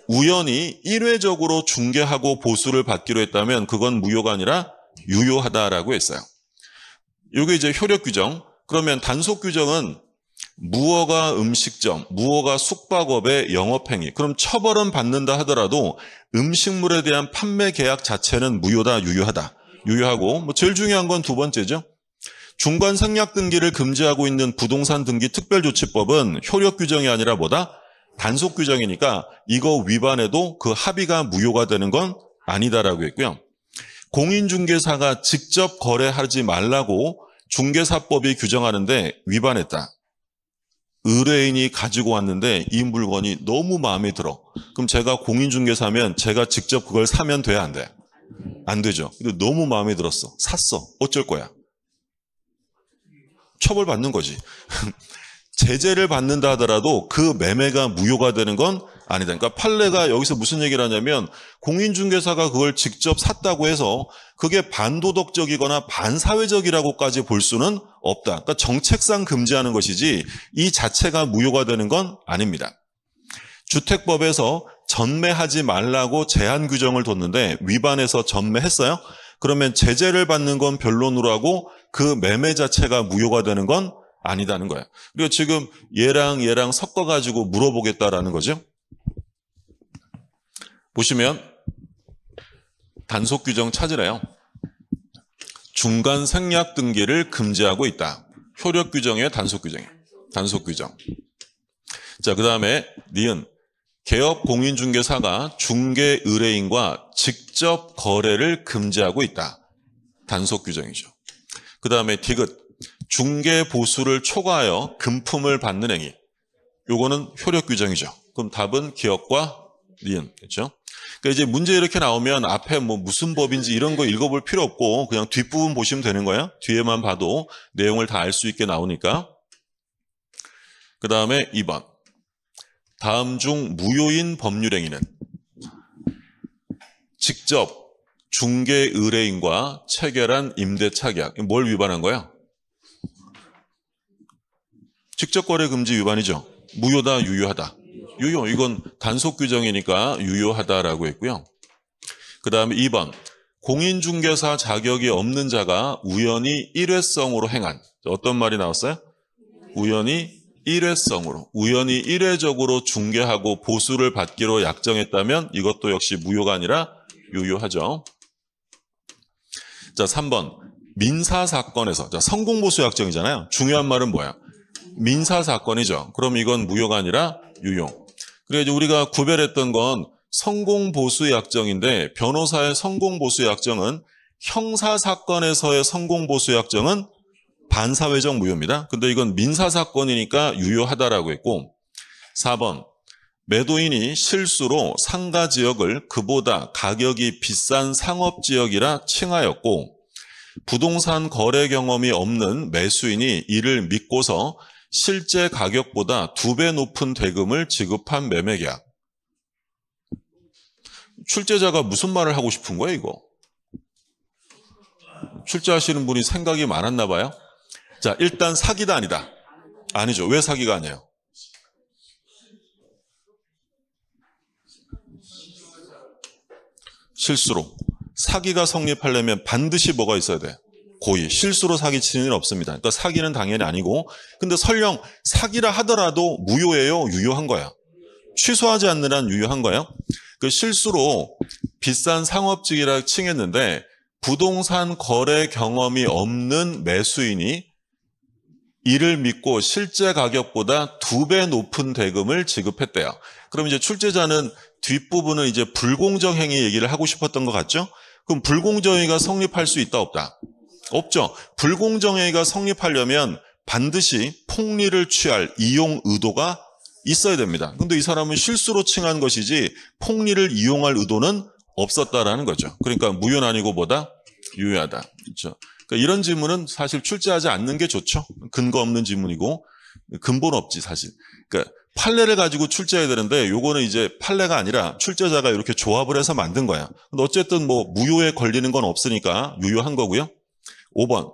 우연히 일회적으로 중개하고 보수를 받기로 했다면 그건 무효가 아니라 유효하다라고 했어요. 이게 이제 효력 규정. 그러면 단속 규정은 무허가 음식점, 무허가 숙박업의 영업행위. 그럼 처벌은 받는다 하더라도 음식물에 대한 판매 계약 자체는 무효다, 유효하다. 유효하고 뭐 제일 중요한 건 두 번째죠. 중간 생략 등기를 금지하고 있는 부동산 등기 특별조치법은 효력 규정이 아니라 뭐다? 단속 규정이니까 이거 위반해도 그 합의가 무효가 되는 건 아니다라고 했고요. 공인중개사가 직접 거래하지 말라고 중개사법이 규정하는데 위반했다. 의뢰인이 가지고 왔는데 이 물건이 너무 마음에 들어. 그럼 제가 공인중개사면 제가 직접 그걸 사면 돼, 안 돼? 안 되죠. 근데 너무 마음에 들었어. 샀어. 어쩔 거야? 처벌받는 거지. 제재를 받는다 하더라도 그 매매가 무효가 되는 건 아니다. 그러니까 판례가 여기서 무슨 얘기를 하냐면 공인중개사가 그걸 직접 샀다고 해서 그게 반도덕적이거나 반사회적이라고까지 볼 수는 없다. 그러니까 정책상 금지하는 것이지 이 자체가 무효가 되는 건 아닙니다. 주택법에서 전매하지 말라고 제한 규정을 뒀는데 위반해서 전매했어요? 그러면 제재를 받는 건 변론으로 하고 그 매매 자체가 무효가 되는 건 아니다는 거예요. 그리고 지금 얘랑 섞어가지고 물어보겠다라는 거죠. 보시면 단속 규정 찾으래요. 중간 생략 등기를 금지하고 있다. 효력 규정의 단속 규정이에요. 단속 규정. 자, 그 다음에 니은 개업 공인중개사가 중개 의뢰인과 직접 거래를 금지하고 있다. 단속 규정이죠. 그 다음에 디귿 중개 보수를 초과하여 금품을 받는 행위. 요거는 효력 규정이죠. 그럼 답은 기업과 니은. 그렇죠? 그러니까 이제 문제 이렇게 나오면 앞에 뭐 무슨 법인지 이런 거 읽어볼 필요 없고 그냥 뒷부분 보시면 되는 거예요. 뒤에만 봐도 내용을 다 알 수 있게 나오니까. 그 다음에 2번. 다음 중 무효인 법률행위는 직접 중개 의뢰인과 체결한 임대차 계약. 뭘 위반한 거야? 직접 거래 금지 위반이죠. 무효다, 유효하다. 유효, 이건 단속 규정이니까 유효하다라고 했고요. 그 다음에 2번. 공인중개사 자격이 없는 자가 우연히 일회성으로 행한. 어떤 말이 나왔어요? 우연히 일회성으로. 우연히 일회적으로 중개하고 보수를 받기로 약정했다면 이것도 역시 무효가 아니라 유효하죠. 자, 3번. 민사사건에서. 자, 성공보수 약정이잖아요. 중요한 말은 뭐야? 민사사건이죠. 그럼 이건 무효가 아니라 유효. 그래서 우리가 구별했던 건 성공보수 약정인데 변호사의 성공보수 약정은 형사사건에서의 성공보수 약정은 반사회적 무효입니다. 근데 이건 민사사건이니까 유효하다라고 했고 4번 매도인이 실수로 상가지역을 그보다 가격이 비싼 상업지역이라 칭하였고 부동산 거래 경험이 없는 매수인이 이를 믿고서 실제 가격보다 2배 높은 대금을 지급한 매매계약. 출제자가 무슨 말을 하고 싶은 거예요, 이거? 출제하시는 분이 생각이 많았나 봐요. 자, 일단 사기다 아니다? 아니죠. 왜 사기가 아니에요? 실수로. 사기가 성립하려면 반드시 뭐가 있어야 돼? 고의. 실수로 사기치는 일은 없습니다. 그러니까 사기는 당연히 아니고 근데 설령 사기라 하더라도 무효예요? 유효한 거야? 취소하지 않는 한 유효한 거예요? 그 실수로 비싼 상업지역이라 칭했는데 부동산 거래 경험이 없는 매수인이 이를 믿고 실제 가격보다 2배 높은 대금을 지급했대요. 그럼 이제 출제자는 뒷부분은 이제 불공정 행위 얘기를 하고 싶었던 것 같죠? 그럼 불공정 행위가 성립할 수 있다 없다? 없죠. 불공정 행위가 성립하려면 반드시 폭리를 취할 이용 의도가 있어야 됩니다. 근데 이 사람은 실수로 칭한 것이지 폭리를 이용할 의도는 없었다라는 거죠. 그러니까 무효는 아니고 뭐다? 유효하다. 그렇죠. 그러니까 이런 질문은 사실 출제하지 않는 게 좋죠. 근거 없는 질문이고 근본 없지 사실. 그러니까 판례를 가지고 출제해야 되는데 요거는 이제 판례가 아니라 출제자가 이렇게 조합을 해서 만든 거야. 근데 어쨌든 뭐 무효에 걸리는 건 없으니까 유효한 거고요. 5번.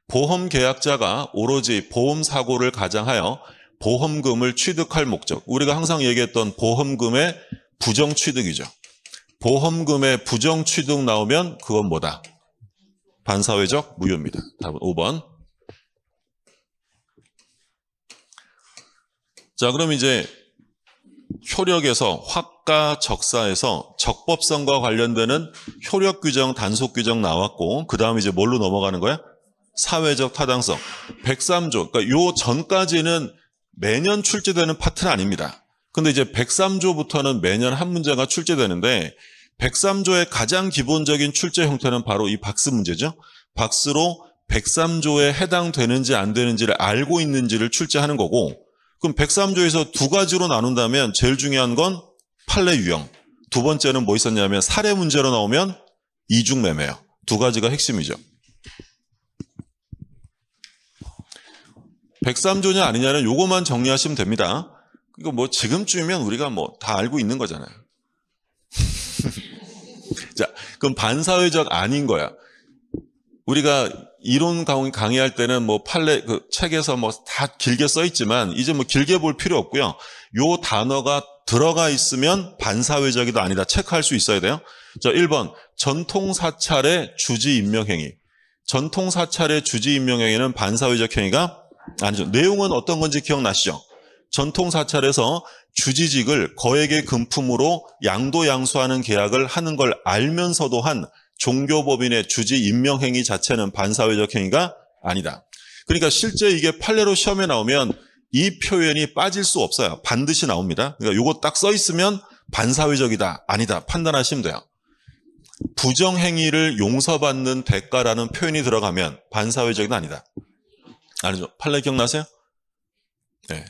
보험 계약자가 오로지 보험 사고를 가장하여 보험금을 취득할 목적. 우리가 항상 얘기했던 보험금의 부정 취득이죠. 보험금의 부정 취득 나오면 그건 뭐다? 반사회적 무효입니다. 답은 5번. 자, 그럼 이제 효력에서 확가 적사에서 적법성과 관련되는 효력 규정, 단속 규정 나왔고 그 다음 이제 뭘로 넘어가는 거야? 사회적 타당성. 103조. 그러니까 요 전까지는 매년 출제되는 파트는 아닙니다. 근데 이제 103조부터는 매년 한 문제가 출제되는데 103조의 가장 기본적인 출제 형태는 바로 이 박스 문제죠. 박스로 103조에 해당되는지 안 되는지를 알고 있는지를 출제하는 거고 그럼 103조에서 두 가지로 나눈다면 제일 중요한 건 판례 유형. 두 번째는 뭐 있었냐면 사례 문제로 나오면 이중매매요. 두 가지가 핵심이죠. 103조냐 아니냐는 요거만 정리하시면 됩니다. 이거 뭐 지금쯤이면 우리가 뭐 다 알고 있는 거잖아요. 자, 그럼 반사회적 아닌 거야. 우리가 이론 강의할 때는 뭐 판례 그 책에서 뭐 다 길게 써 있지만 이제 뭐 길게 볼 필요 없고요. 요 단어가 들어가 있으면 반사회적이다 아니다 체크할 수 있어야 돼요. 자, 1번 전통사찰의 주지임명행위. 전통사찰의 주지임명행위는 반사회적 행위가 아니죠. 내용은 어떤 건지 기억나시죠? 전통사찰에서 주지직을 거액의 금품으로 양도양수하는 계약을 하는 걸 알면서도 한 종교법인의 주지 임명행위 자체는 반사회적 행위가 아니다. 그러니까 실제 이게 판례로 시험에 나오면 이 표현이 빠질 수 없어요. 반드시 나옵니다. 그러니까 이거 딱 써 있으면 반사회적이다, 아니다 판단하시면 돼요. 부정행위를 용서받는 대가라는 표현이 들어가면 반사회적이다, 아니다. 아니죠. 판례 기억나세요? 네.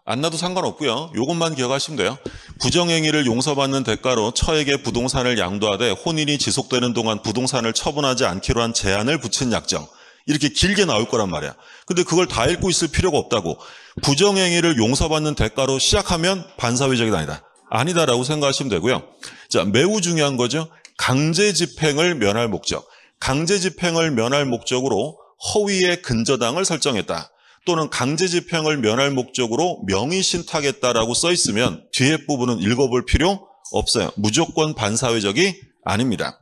안 나도 상관없고요. 이것만 기억하시면 돼요. 부정행위를 용서받는 대가로 처에게 부동산을 양도하되 혼인이 지속되는 동안 부동산을 처분하지 않기로 한 제한을 붙인 약정. 이렇게 길게 나올 거란 말이야. 근데 그걸 다 읽고 있을 필요가 없다고. 부정행위를 용서받는 대가로 시작하면 반사회적이다, 아니다. 아니다라고 생각하시면 되고요. 자, 매우 중요한 거죠. 강제집행을 면할 목적. 강제집행을 면할 목적으로 허위의 근저당을 설정했다. 또는 강제집행을 면할 목적으로 명의신탁했다라고 써 있으면 뒤에 부분은 읽어볼 필요 없어요. 무조건 반사회적이 아닙니다.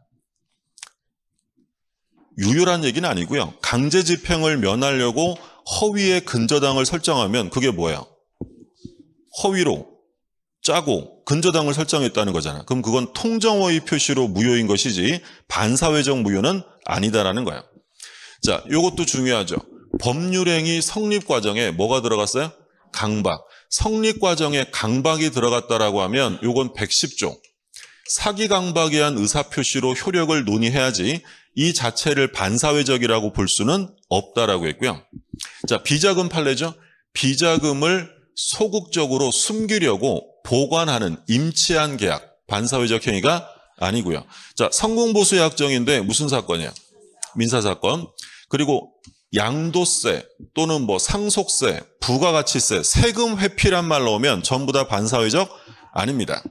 유효란 얘기는 아니고요. 강제집행을 면하려고 허위의 근저당을 설정하면 그게 뭐예요? 허위로 짜고 근저당을 설정했다는 거잖아. 그럼 그건 통정허위 표시로 무효인 것이지 반사회적 무효는 아니다라는 거예요. 자, 이것도 중요하죠. 법률행위 성립 과정에 뭐가 들어갔어요? 강박. 성립 과정에 강박이 들어갔다라고 하면 이건 110조. 사기 강박에 의한 의사표시로 효력을 논의해야지 이 자체를 반사회적이라고 볼 수는 없다라고 했고요. 자, 비자금 판례죠. 비자금을 소극적으로 숨기려고 보관하는 임치한 계약. 반사회적 행위가 아니고요. 자, 성공보수 약정인데 무슨 사건이야? 민사사건. 그리고 양도세 또는 뭐 상속세, 부가가치세, 세금 회피란 말 넣으면 전부 다 반사회적 아닙니다.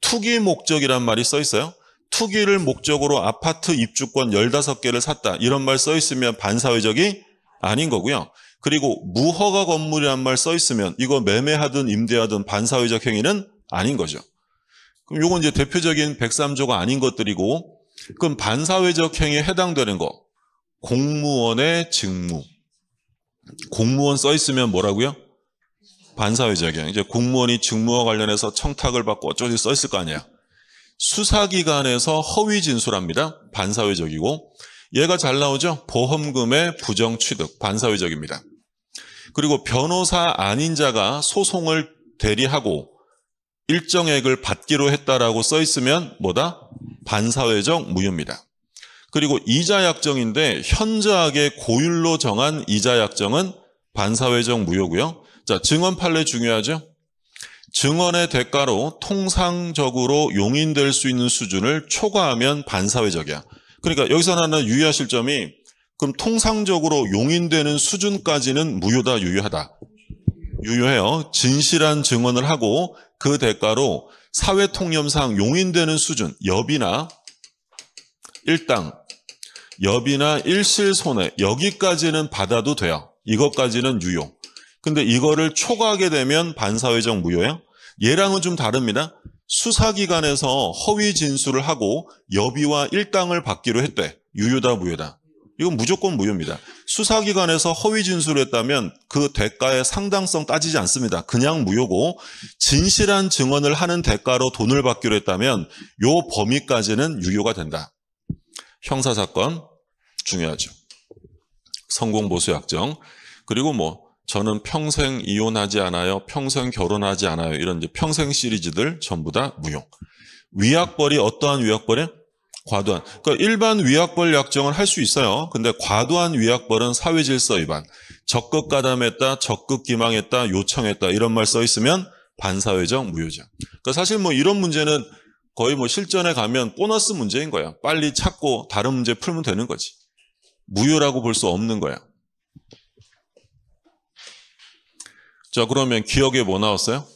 투기 목적이란 말이 써 있어요. 투기를 목적으로 아파트 입주권 15개를 샀다. 이런 말 써 있으면 반사회적이 아닌 거고요. 그리고 무허가 건물이란 말 써 있으면 이거 매매하든 임대하든 반사회적 행위는 아닌 거죠. 그럼 이건 이제 대표적인 103조가 아닌 것들이고 그럼 반사회적 행위에 해당되는 거. 공무원의 직무. 공무원 써 있으면 뭐라고요? 반사회적이에요. 이제 공무원이 직무와 관련해서 청탁을 받고 어쩌지 써 있을 거 아니에요. 수사기관에서 허위 진술합니다. 반사회적이고 얘가 잘 나오죠? 보험금의 부정 취득. 반사회적입니다. 그리고 변호사 아닌 자가 소송을 대리하고 일정액을 받기로 했다라고 써 있으면 뭐다? 반사회적 무효입니다. 그리고 이자약정인데 현저하게 고율로 정한 이자약정은 반사회적 무효고요. 자, 증언 판례 중요하죠? 증언의 대가로 통상적으로 용인될 수 있는 수준을 초과하면 반사회적이야. 그러니까 여기서 하나 유의하실 점이 그럼 통상적으로 용인되는 수준까지는 무효다, 유효하다? 유효해요. 진실한 증언을 하고 그 대가로 사회통념상 용인되는 수준, 여비나 일당, 여비나 일실손해 여기까지는 받아도 돼요. 이것까지는 유효. 근데 이거를 초과하게 되면 반사회적 무효예요. 얘랑은 좀 다릅니다. 수사기관에서 허위 진술을 하고 여비와 일당을 받기로 했대. 유효다, 무효다? 이건 무조건 무효입니다. 수사기관에서 허위 진술을 했다면 그 대가의 상당성 따지지 않습니다. 그냥 무효고, 진실한 증언을 하는 대가로 돈을 받기로 했다면 요 범위까지는 유효가 된다. 형사사건 중요하죠. 성공보수 약정. 그리고 저는 평생 이혼하지 않아요. 평생 결혼하지 않아요. 이런 이제 평생 시리즈들 전부 다 무효. 위약벌이 어떠한 위약벌이에요? 과도한. 그러니까 일반 위약벌 약정을 할 수 있어요. 근데 과도한 위약벌은 사회질서 위반. 적극 가담했다, 적극 기망했다, 요청했다 이런 말 써 있으면 반사회적 무효죠. 그러니까 사실 이런 문제는 거의 실전에 가면 보너스 문제인 거야. 빨리 찾고 다른 문제 풀면 되는 거지. 무효라고 볼 수 없는 거야. 자, 그러면 기억에 뭐 나왔어요?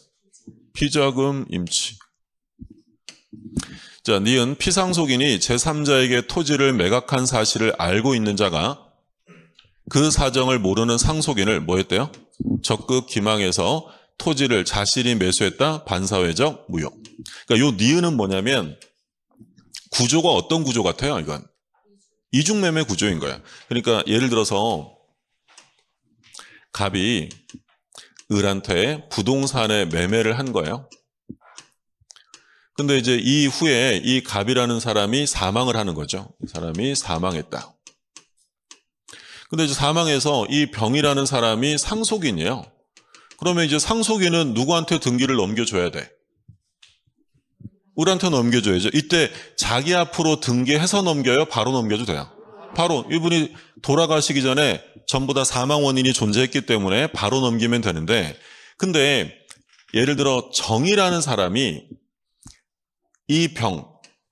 피자금 임치. 자, 니은 피상속인이 제3자에게 토지를 매각한 사실을 알고 있는 자가 그 사정을 모르는 상속인을 뭐 했대요? 적극 기망해서 토지를 자신이 매수했다. 반사회적 무효. 그러니까 요 니은은 뭐냐면 구조가 어떤 구조 같아요? 이건 이중매매 구조인 거야. 그러니까 예를 들어서 갑이 을한테 부동산에 매매를 한 거예요. 근데 이제 이후에 이 갑이라는 사람이 사망을 하는 거죠. 이 사람이 사망했다. 근데 이제 사망해서 이 병이라는 사람이 상속인이에요. 그러면 이제 상속인은 누구한테 등기를 넘겨줘야 돼? 을한테 넘겨줘야죠. 이때 자기 앞으로 등기해서 넘겨요? 바로 넘겨도 돼요? 바로. 이분이 돌아가시기 전에 전부 다 사망 원인이 존재했기 때문에 바로 넘기면 되는데, 근데 예를 들어 정이라는 사람이 이 병,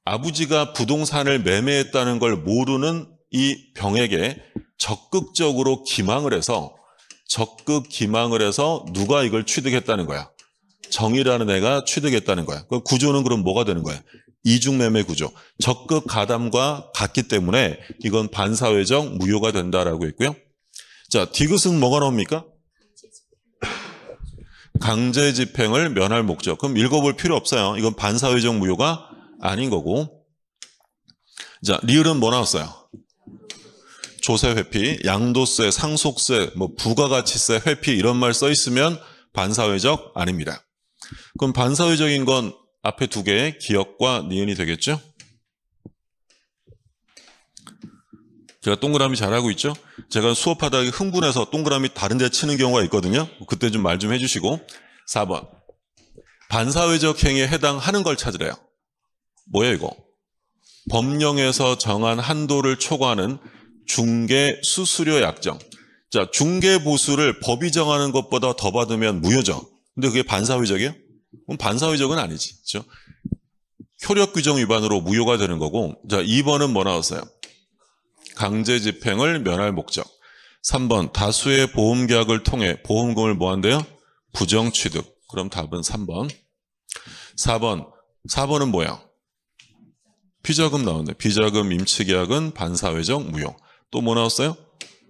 아버지가 부동산을 매매했다는 걸 모르는 이 병에게 적극적으로 기망을 해서 누가 이걸 취득했다는 거야? 정이라는 애가 취득했다는 거야. 그 구조는 그럼 뭐가 되는 거야? 이중매매 구조. 적극 가담과 같기 때문에 이건 반사회적 무효가 된다라고 했고요. 자, 디귿은 뭐가 나옵니까? 강제 집행을 면할 목적. 그럼 읽어볼 필요 없어요. 이건 반사회적 무효가 아닌 거고. 자, 리을은 뭐 나왔어요? 조세 회피, 양도세, 상속세, 부가가치세 회피 이런 말 써 있으면 반사회적 아닙니다. 그럼 반사회적인 건 앞에 두 개, 기역과 니은이 되겠죠? 제가 동그라미 잘하고 있죠? 제가 수업하다가 흥분해서 동그라미 다른 데 치는 경우가 있거든요. 그때 좀 말 좀 해주시고. 4번. 반사회적 행위에 해당하는 걸 찾으래요. 뭐예요 이거? 법령에서 정한 한도를 초과하는 중개 수수료 약정. 자, 중개 보수를 법이 정하는 것보다 더 받으면 무효죠. 근데 그게 반사회적이에요? 그럼 반사회적은 아니지. 그렇죠? 효력 규정 위반으로 무효가 되는 거고. 자, 2번은 뭐 나왔어요? 강제 집행을 면할 목적. 3번 다수의 보험 계약을 통해 보험금을 뭐 한대요? 부정 취득. 그럼 답은 3번. 4번은 뭐야? 피자금 나오네. 피자금 임치 계약은 반사회적 무효. 또 뭐 나왔어요?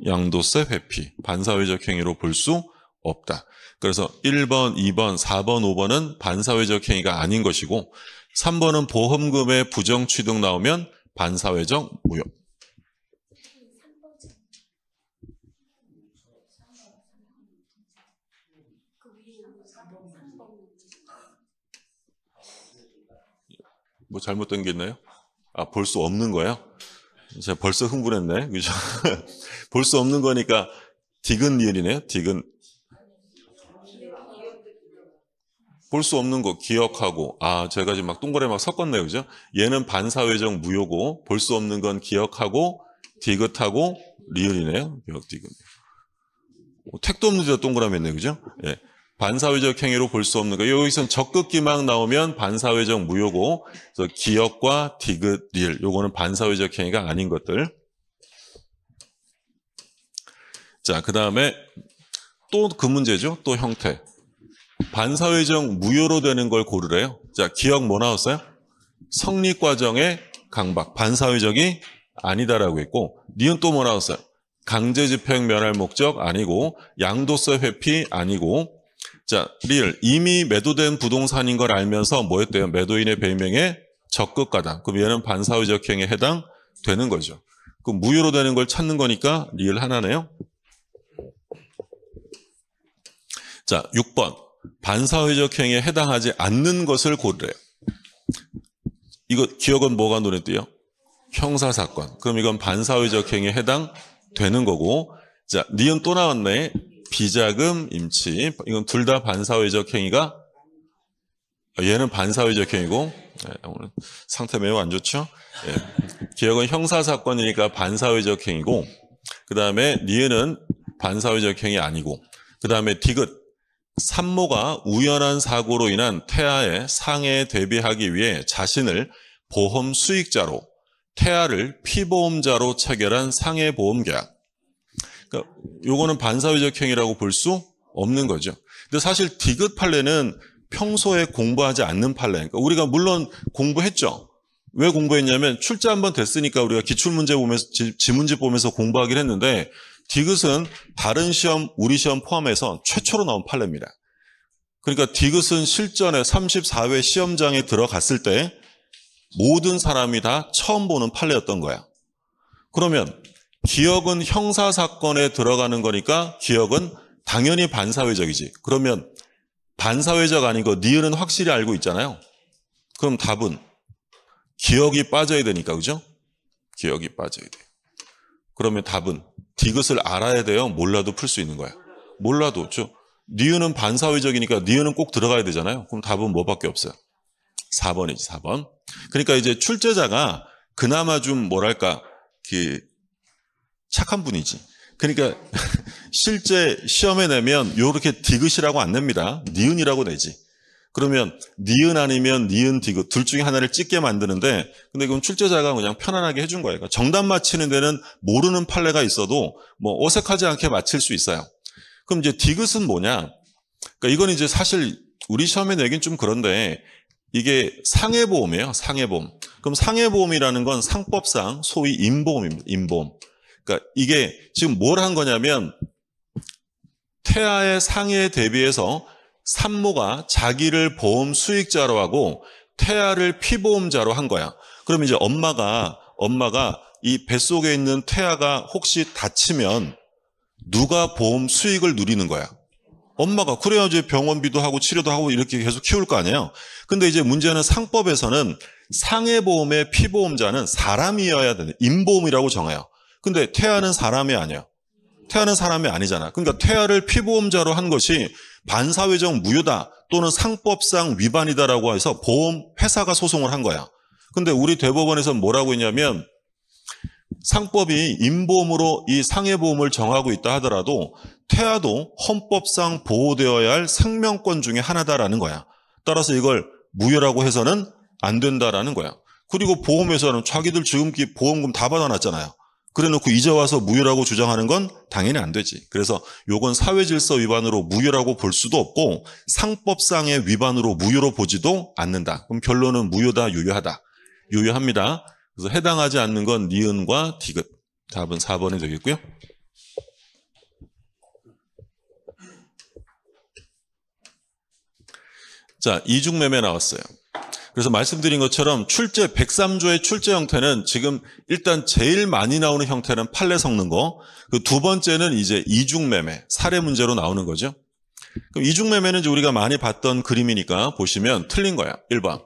양도세 회피. 반사회적 행위로 볼 수 없다. 그래서 1번, 2번, 4번, 5번은 반사회적 행위가 아닌 것이고 3번은 보험금의 부정 취득 나오면 반사회적 무효. 뭐 잘못된 게 있나요? 아, 볼 수 없는 거예요? 제가 벌써 흥분했네. 그죠? 볼 수 없는 거니까 디귿 리을이네요. 디귿. 볼 수 없는 거 기억하고. 아, 제가 지금 막 동그라미 막 섞었네요. 그죠? 얘는 반사회적 무효고 볼 수 없는 건 기억하고 디귿하고 리을이네요. 기억 디귿. 택도 없는 데다 동그라미 했네. 그죠? 예. 반사회적 행위로 볼 수 없는 거. 여기선 적극기막 나오면 반사회적 무효고, 그래서 기역과 디귿, 리을, 요거는 반사회적 행위가 아닌 것들. 자, 그 다음에 또 그 문제죠. 또 형태. 반사회적 무효로 되는 걸 고르래요. 자, 기역 뭐 나왔어요? 성립과정의 강박. 반사회적이 아니다라고 했고, 니은 또 뭐 나왔어요? 강제집행 면할 목적 아니고, 양도세 회피 아니고, 자, 리을. 이미 매도된 부동산인 걸 알면서 뭐 했대요? 매도인의 배명에 적극 가담. 그럼 얘는 반사회적 행위에 해당되는 거죠. 그럼 무효로 되는 걸 찾는 거니까 리을 하나네요. 자, 6번. 반사회적 행위에 해당하지 않는 것을 고르래요. 이거 기억은 뭐가 눈에 띄요? 형사사건. 그럼 이건 반사회적 행위에 해당되는 거고, 자, 니은 또 나왔네. 비자금, 임치. 이건 둘 다 반사회적 행위가, 얘는 반사회적 행위고, 네, 오늘 상태 매우 안 좋죠? 네. 기억은 형사사건이니까 반사회적 행위고, 그 다음에 니은은 반사회적 행위 아니고, 그 다음에 디귿. 산모가 우연한 사고로 인한 태아의 상해에 대비하기 위해 자신을 보험 수익자로, 태아를 피보험자로 체결한 상해보험계약. 그러니까 요거는 반사회적 행위라고 볼 수 없는 거죠. 근데 사실 디귿 판례는 평소에 공부하지 않는 판례. 그러니까 우리가 물론 공부했죠. 왜 공부했냐면 출제 한번 됐으니까 우리가 기출문제 보면서, 지문집 보면서 공부하긴 했는데, 디귿은 다른 시험, 우리 시험 포함해서 최초로 나온 판례입니다. 그러니까 디귿은 실전에 34회 시험장에 들어갔을 때 모든 사람이 다 처음 보는 판례였던 거야. 그러면 기억은 형사사건에 들어가는 거니까 기억은 당연히 반사회적이지. 그러면 반사회적 아니고 니은은 확실히 알고 있잖아요. 그럼 답은 기억이 빠져야 되니까, 그죠? 기억이 빠져야 돼. 그러면 답은 디귿을 알아야 돼요? 몰라도 풀 수 있는 거야? 몰라도. 니은은 반사회적이니까 니은은 꼭 들어가야 되잖아요. 그럼 답은 뭐밖에 없어요? 4번이지, 4번. 그러니까 이제 출제자가 그나마 좀 뭐랄까, 착한 분이지. 그러니까 실제 시험에 내면 요렇게 디귿이라고 안 냅니다. 니은이라고 내지. 그러면 니은 아니면 니은 디귿 둘 중에 하나를 찍게 만드는데, 근데 이건 출제자가 그냥 편안하게 해준 거예요. 그러니까 정답 맞히는 데는 모르는 판례가 있어도 뭐 어색하지 않게 맞힐 수 있어요. 그럼 이제 디귿은 뭐냐? 그러니까 이건 이제 사실 우리 시험에 내긴 좀 그런데 이게 상해보험이에요. 상해보험. 그럼 상해보험이라는 건 상법상 소위 임보험입니다. 임보험. 그러니까 이게 지금 뭘 한 거냐면 태아의 상해에 대비해서 산모가 자기를 보험 수익자로 하고 태아를 피보험자로 한 거야. 그럼 이제 엄마가 이 뱃속에 있는 태아가 혹시 다치면 누가 보험 수익을 누리는 거야? 엄마가. 그래야지 병원비도 하고 치료도 하고 이렇게 계속 키울 거 아니에요. 근데 이제 문제는 상법에서는 상해보험의 피보험자는 사람이어야 되는 임보험이라고 정해요. 근데 태아는 사람이 아니에요. 태아는 사람이 아니잖아. 그러니까 태아를 피보험자로 한 것이 반사회적 무효다 또는 상법상 위반이다라고 해서 보험 회사가 소송을 한 거야. 근데 우리 대법원에서는 뭐라고 했냐면 상법이 임보험으로 이 상해보험을 정하고 있다 하더라도 태아도 헌법상 보호되어야 할 생명권 중에 하나다라는 거야. 따라서 이걸 무효라고 해서는 안 된다라는 거야. 그리고 보험회사는 자기들 지금까지 보험금 다 받아놨잖아요. 그래놓고 이제 와서 무효라고 주장하는 건 당연히 안 되지. 그래서 요건 사회질서 위반으로 무효라고 볼 수도 없고 상법상의 위반으로 무효로 보지도 않는다. 그럼 결론은 무효다, 유효하다. 유효합니다. 그래서 해당하지 않는 건 니은과 디귿. 답은 4번이 되겠고요. 자, 이중매매 나왔어요. 그래서 말씀드린 것처럼 출제 103조의 출제 형태는 지금 일단 제일 많이 나오는 형태는 판례 섞는 거. 그 두 번째는 이제 이중매매, 사례 문제로 나오는 거죠. 그럼 이중매매는 이제 우리가 많이 봤던 그림이니까 보시면 틀린 거야. 1번.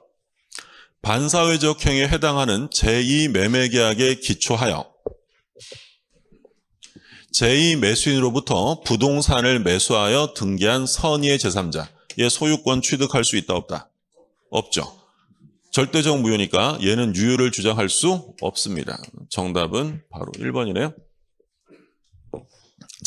반사회적 행위에 해당하는 제2매매계약에 기초하여 제2매수인으로부터 부동산을 매수하여 등기한 선의의 제3자의 소유권 취득할 수 있다, 없다? 없죠. 절대적 무효니까 얘는 유효를 주장할 수 없습니다. 정답은 바로 1번이네요.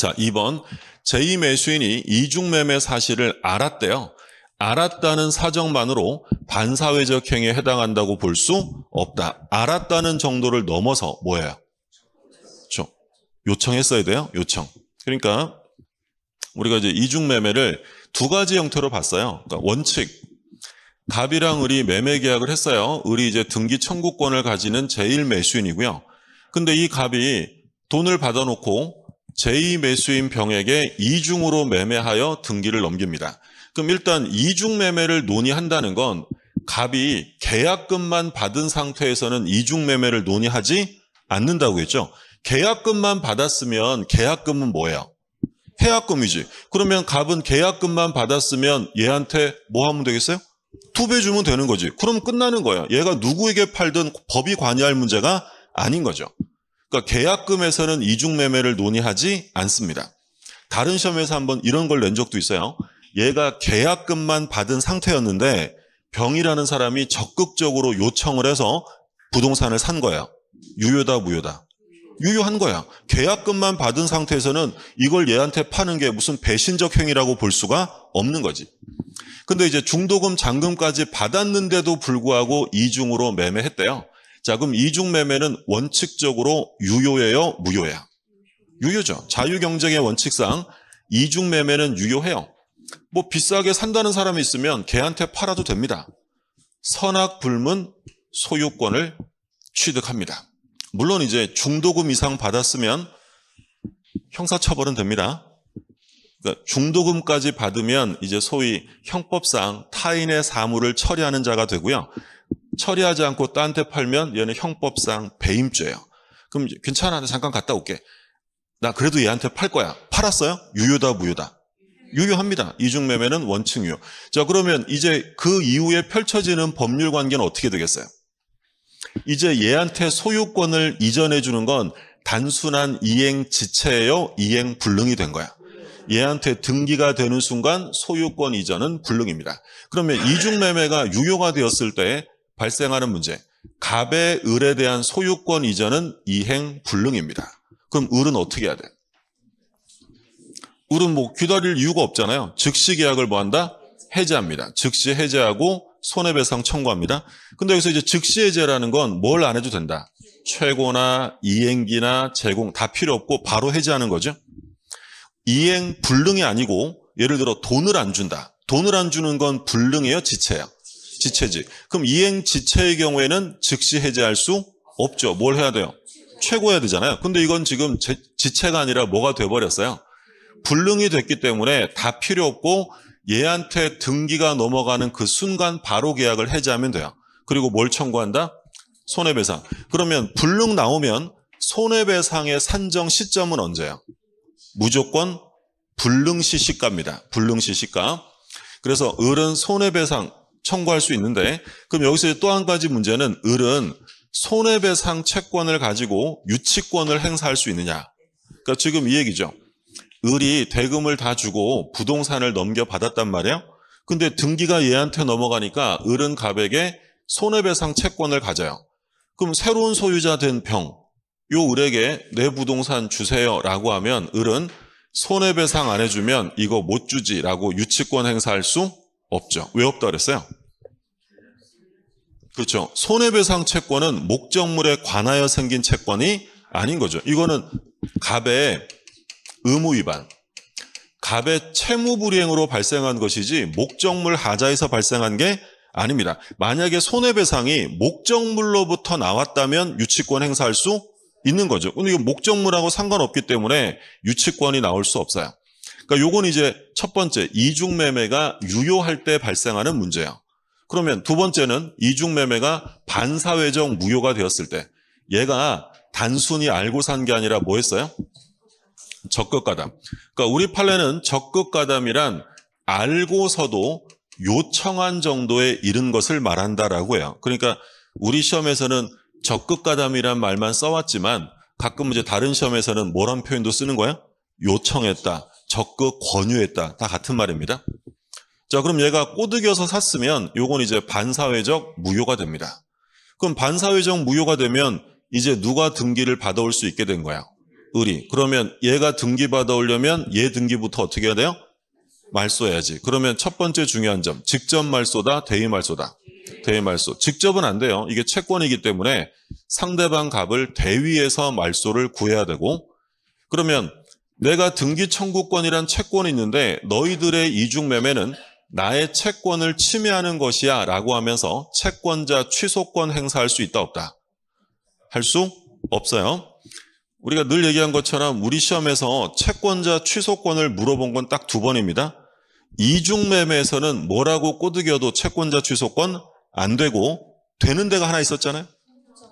자, 2번. 제2매수인이 이중매매 사실을 알았대요. 알았다는 사정만으로 반사회적 행위에 해당한다고 볼 수 없다. 알았다는 정도를 넘어서 뭐예요? 그렇죠. 요청했어야 돼요. 요청. 그러니까 우리가 이제 이중매매를 두 가지 형태로 봤어요. 그러니까 원칙. 갑이랑 을이 매매 계약을 했어요. 을이 이제 등기 청구권을 가지는 제1매수인이고요. 근데 이 갑이 돈을 받아놓고 제2매수인 병에게 이중으로 매매하여 등기를 넘깁니다. 그럼 일단 이중매매를 논의한다는 건 갑이 계약금만 받은 상태에서는 이중매매를 논의하지 않는다고 했죠. 계약금만 받았으면 계약금은 뭐예요? 해약금이지. 그러면 갑은 계약금만 받았으면 얘한테 뭐 하면 되겠어요? 2배 주면 되는 거지. 그럼 끝나는 거예요. 얘가 누구에게 팔든 법이 관여할 문제가 아닌 거죠. 그러니까 계약금에서는 이중매매를 논의하지 않습니다. 다른 시험에서 한번 이런 걸 낸 적도 있어요. 얘가 계약금만 받은 상태였는데 병이라는 사람이 적극적으로 요청을 해서 부동산을 산 거예요. 유효다, 무효다? 유효한 거야. 계약금만 받은 상태에서는 이걸 얘한테 파는 게 무슨 배신적 행위라고 볼 수가 없는 거지. 근데 이제 중도금, 잔금까지 받았는데도 불구하고 이중으로 매매했대요. 자, 그럼 이중 매매는 원칙적으로 유효예요, 무효예요? 유효죠. 자유경쟁의 원칙상 이중 매매는 유효해요. 뭐 비싸게 산다는 사람이 있으면 걔한테 팔아도 됩니다. 선악불문 소유권을 취득합니다. 물론 이제 중도금 이상 받았으면 형사처벌은 됩니다. 그러니까 중도금까지 받으면 이제 소위 형법상 타인의 사물을 처리하는 자가 되고요. 처리하지 않고 딴 데 팔면 얘는 형법상 배임죄예요. 그럼 괜찮아, 나 잠깐 갔다 올게. 나 그래도 얘한테 팔 거야. 팔았어요? 유효다, 무효다? 유효합니다. 이중매매는 원칙 유효. 자, 그러면 이제 그 이후에 펼쳐지는 법률 관계는 어떻게 되겠어요? 이제 얘한테 소유권을 이전해 주는 건 단순한 이행지체예요, 이행불능이 된 거야. 얘한테 등기가 되는 순간 소유권 이전은 불능입니다. 그러면 이중매매가 유효가 되었을 때 발생하는 문제, 갑의 을에 대한 소유권 이전은 이행불능입니다. 그럼 을은 어떻게 해야 돼? 을은 뭐 기다릴 이유가 없잖아요. 즉시 계약을 뭐 한다? 해제합니다. 즉시 해제하고 손해배상 청구합니다. 근데 여기서 이제 즉시 해제라는 건 뭘 안 해도 된다? 최고나 이행기나 제공 다 필요 없고 바로 해제하는 거죠. 이행 불능이 아니고 예를 들어 돈을 안 준다. 돈을 안 주는 건 불능이에요, 지체예요? 지체지. 그럼 이행 지체의 경우에는 즉시 해제할 수 없죠. 뭘 해야 돼요? 최고해야 되잖아요. 근데 이건 지금 지체가 아니라 뭐가 돼버렸어요? 불능이 됐기 때문에 다 필요 없고 얘한테 등기가 넘어가는 그 순간 바로 계약을 해제하면 돼요. 그리고 뭘 청구한다? 손해배상. 그러면 불능 나오면 손해배상의 산정 시점은 언제예요? 무조건 불능시 시가입니다. 불능시 시가. 그래서 을은 손해배상 청구할 수 있는데 그럼 여기서 또 한 가지 문제는 을은 손해배상 채권을 가지고 유치권을 행사할 수 있느냐. 그러니까 지금 이 얘기죠. 을이 대금을 다 주고 부동산을 넘겨받았단 말이에요. 근데 등기가 얘한테 넘어가니까 을은 갑에게 손해배상 채권을 가져요. 그럼 새로운 소유자 된 병, 요 을에게 내 부동산 주세요라고 하면 을은 손해배상 안 해주면 이거 못 주지라고 유치권 행사할 수 없죠. 왜 없다 그랬어요? 그렇죠. 손해배상 채권은 목적물에 관하여 생긴 채권이 아닌 거죠. 이거는 갑의 의무 위반, 갑의 채무불이행으로 발생한 것이지 목적물 하자에서 발생한 게 아닙니다. 만약에 손해배상이 목적물로부터 나왔다면 유치권 행사할 수 있는 거죠. 근데 이거 목적물하고 상관없기 때문에 유치권이 나올 수 없어요. 그러니까 요건 이제 첫 번째 이중매매가 유효할 때 발생하는 문제예요. 그러면 두 번째는 이중매매가 반사회적 무효가 되었을 때 얘가 단순히 알고 산 게 아니라 뭐 했어요? 적극가담. 그러니까 우리 판례는 적극가담이란 알고서도 요청한 정도에 이른 것을 말한다라고 해요. 그러니까 우리 시험에서는 적극가담이란 말만 써왔지만 가끔 이제 다른 시험에서는 뭐란 표현도 쓰는 거예요? 요청했다, 적극 권유했다, 다 같은 말입니다. 자, 그럼 얘가 꼬드겨서 샀으면 요건 이제 반사회적 무효가 됩니다. 그럼 반사회적 무효가 되면 이제 누가 등기를 받아올 수 있게 된 거야? 을이. 그러면 얘가 등기 받아오려면 얘 등기부터 어떻게 해야 돼요? 말소해야지. 그러면 첫 번째 중요한 점. 직접 말소다, 대위 말소다. 대위 말소. 직접은 안 돼요. 이게 채권이기 때문에 상대방 값을 대위에서 말소를 구해야 되고, 그러면 내가 등기 청구권이란 채권이 있는데 너희들의 이중매매는 나의 채권을 침해하는 것이야 라고 하면서 채권자 취소권 행사할 수 있다 없다? 할 수 없어요. 우리가 늘 얘기한 것처럼 우리 시험에서 채권자 취소권을 물어본 건 딱 2번입니다. 이중매매에서는 뭐라고 꼬드겨도 채권자 취소권 안 되고 되는 데가 하나 있었잖아요.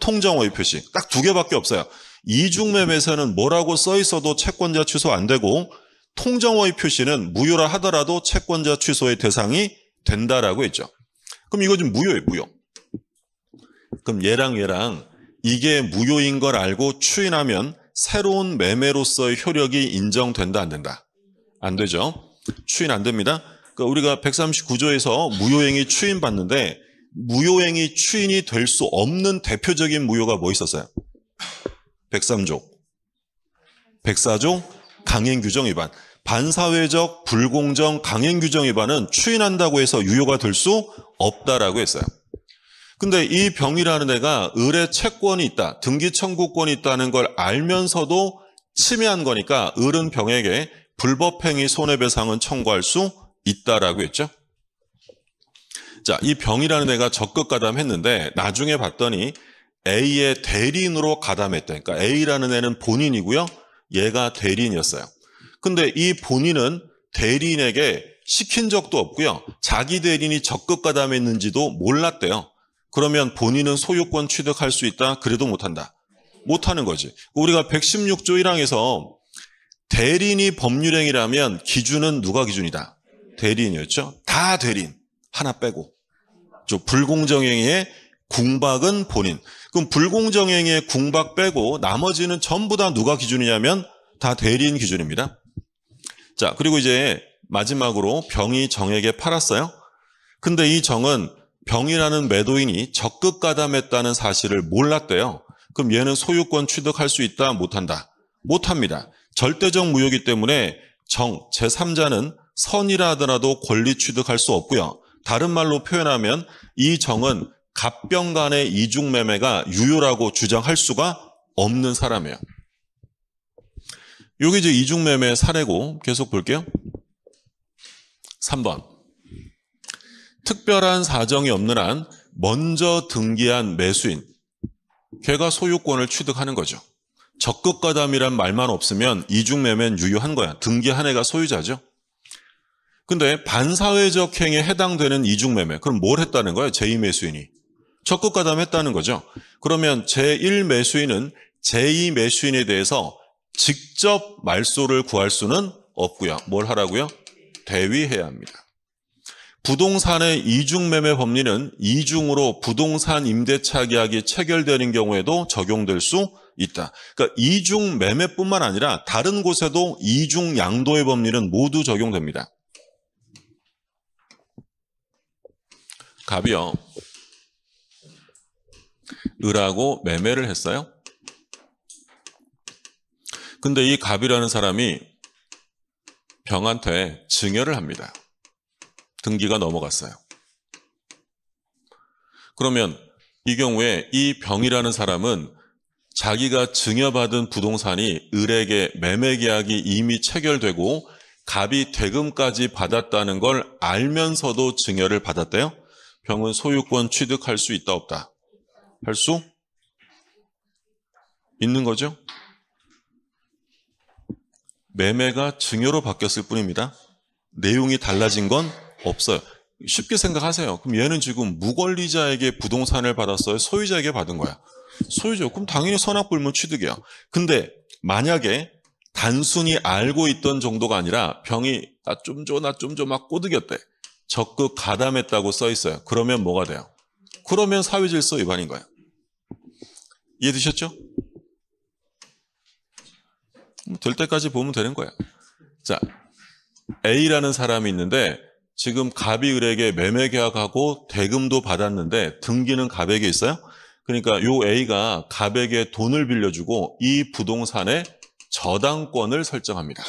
통정오의 표시. 딱 2개밖에 없어요. 이중매매에서는 뭐라고 써 있어도 채권자 취소 안 되고 통정오의 표시는 무효라 하더라도 채권자 취소의 대상이 된다라고 했죠. 그럼 이거 좀 무효예요, 무효. 그럼 얘랑 이게 무효인 걸 알고 추인하면 새로운 매매로서의 효력이 인정된다, 안 된다? 안 되죠. 추인 안 됩니다. 그러니까 우리가 139조에서 무효행위 추인 받는데 무효행위 추인이 될 수 없는 대표적인 무효가 뭐 있었어요? 103조. 104조 강행규정 위반. 반사회적 불공정 강행규정 위반은 추인한다고 해서 유효가 될 수 없다라고 했어요. 근데 이 병이라는 애가 을의 채권이 있다, 등기 청구권이 있다는 걸 알면서도 침해한 거니까 을은 병에게 불법행위 손해배상은 청구할 수 있다라고 했죠. 자, 이 병이라는 애가 적극 가담했는데 나중에 봤더니 A의 대리인으로 가담했다. 그러니까 A라는 애는 본인이고요. 얘가 대리인이었어요. 근데 이 본인은 대리인에게 시킨 적도 없고요. 자기 대리인이 적극 가담했는지도 몰랐대요. 그러면 본인은 소유권 취득할 수 있다? 그래도 못한다. 못하는 거지. 우리가 116조 1항에서 대리인이 법률행위라면 기준은 누가 기준이다? 대리인이었죠. 다 대리인. 하나 빼고. 불공정행위의 궁박은 본인. 그럼 불공정행위의 궁박 빼고 나머지는 전부 다 누가 기준이냐면 다 대리인 기준입니다. 자, 그리고 이제 마지막으로 병이 정에게 팔았어요. 근데 이 정은 병이라는 매도인이 적극 가담했다는 사실을 몰랐대요. 그럼 얘는 소유권 취득할 수 있다? 못한다? 못합니다. 절대적 무효이기 때문에 정, 제3자는 선이라 하더라도 권리 취득할 수 없고요. 다른 말로 표현하면 이 정은 갑병 간의 이중매매가 유효라고 주장할 수가 없는 사람이에요. 여기 이제 이중매매 사례고 계속 볼게요. 3번. 특별한 사정이 없는 한 먼저 등기한 매수인. 걔가 소유권을 취득하는 거죠. 적극 가담이란 말만 없으면 이중매매는 유효한 거야. 등기한 애가 소유자죠. 근데 반사회적 행위에 해당되는 이중매매. 그럼 뭘 했다는 거예요? 제2매수인이. 적극 가담했다는 거죠. 그러면 제1매수인은 제2매수인에 대해서 직접 말소를 구할 수는 없고요. 뭘 하라고요? 대위해야 합니다. 부동산의 이중매매 법리는 이중으로 부동산 임대차 계약이 체결되는 경우에도 적용될 수 있다. 그러니까 이중매매뿐만 아니라 다른 곳에도 이중양도의 법리는 모두 적용됩니다. 갑이요. 을하고 매매를 했어요. 근데 이 갑이라는 사람이 병한테 증여를 합니다. 등기가 넘어갔어요. 그러면 이 경우에 이 병이라는 사람은 자기가 증여받은 부동산이 을에게 매매 계약이 이미 체결되고 갑이 대금까지 받았다는 걸 알면서도 증여를 받았대요. 병은 소유권 취득할 수 있다 없다? 할 수 있는 거죠. 매매가 증여로 바뀌었을 뿐입니다. 내용이 달라진 건 없어요. 쉽게 생각하세요. 그럼 얘는 지금 무권리자에게 부동산을 받았어요? 소유자에게 받은 거야? 소유자. 그럼 당연히 선악불문 취득이야. 근데 만약에 단순히 알고 있던 정도가 아니라 병이 나 좀 줘 막 꼬드겼대. 적극 가담했다고 써 있어요. 그러면 뭐가 돼요? 그러면 사회질서 위반인 거예요. 이해되셨죠? 될 때까지 보면 되는 거예요. 자, A라는 사람이 있는데 지금 갑이 을에게 매매 계약하고 대금도 받았는데 등기는 갑에게 있어요. 그러니까 요 A가 갑에게 돈을 빌려주고 이 부동산에 저당권을 설정합니다.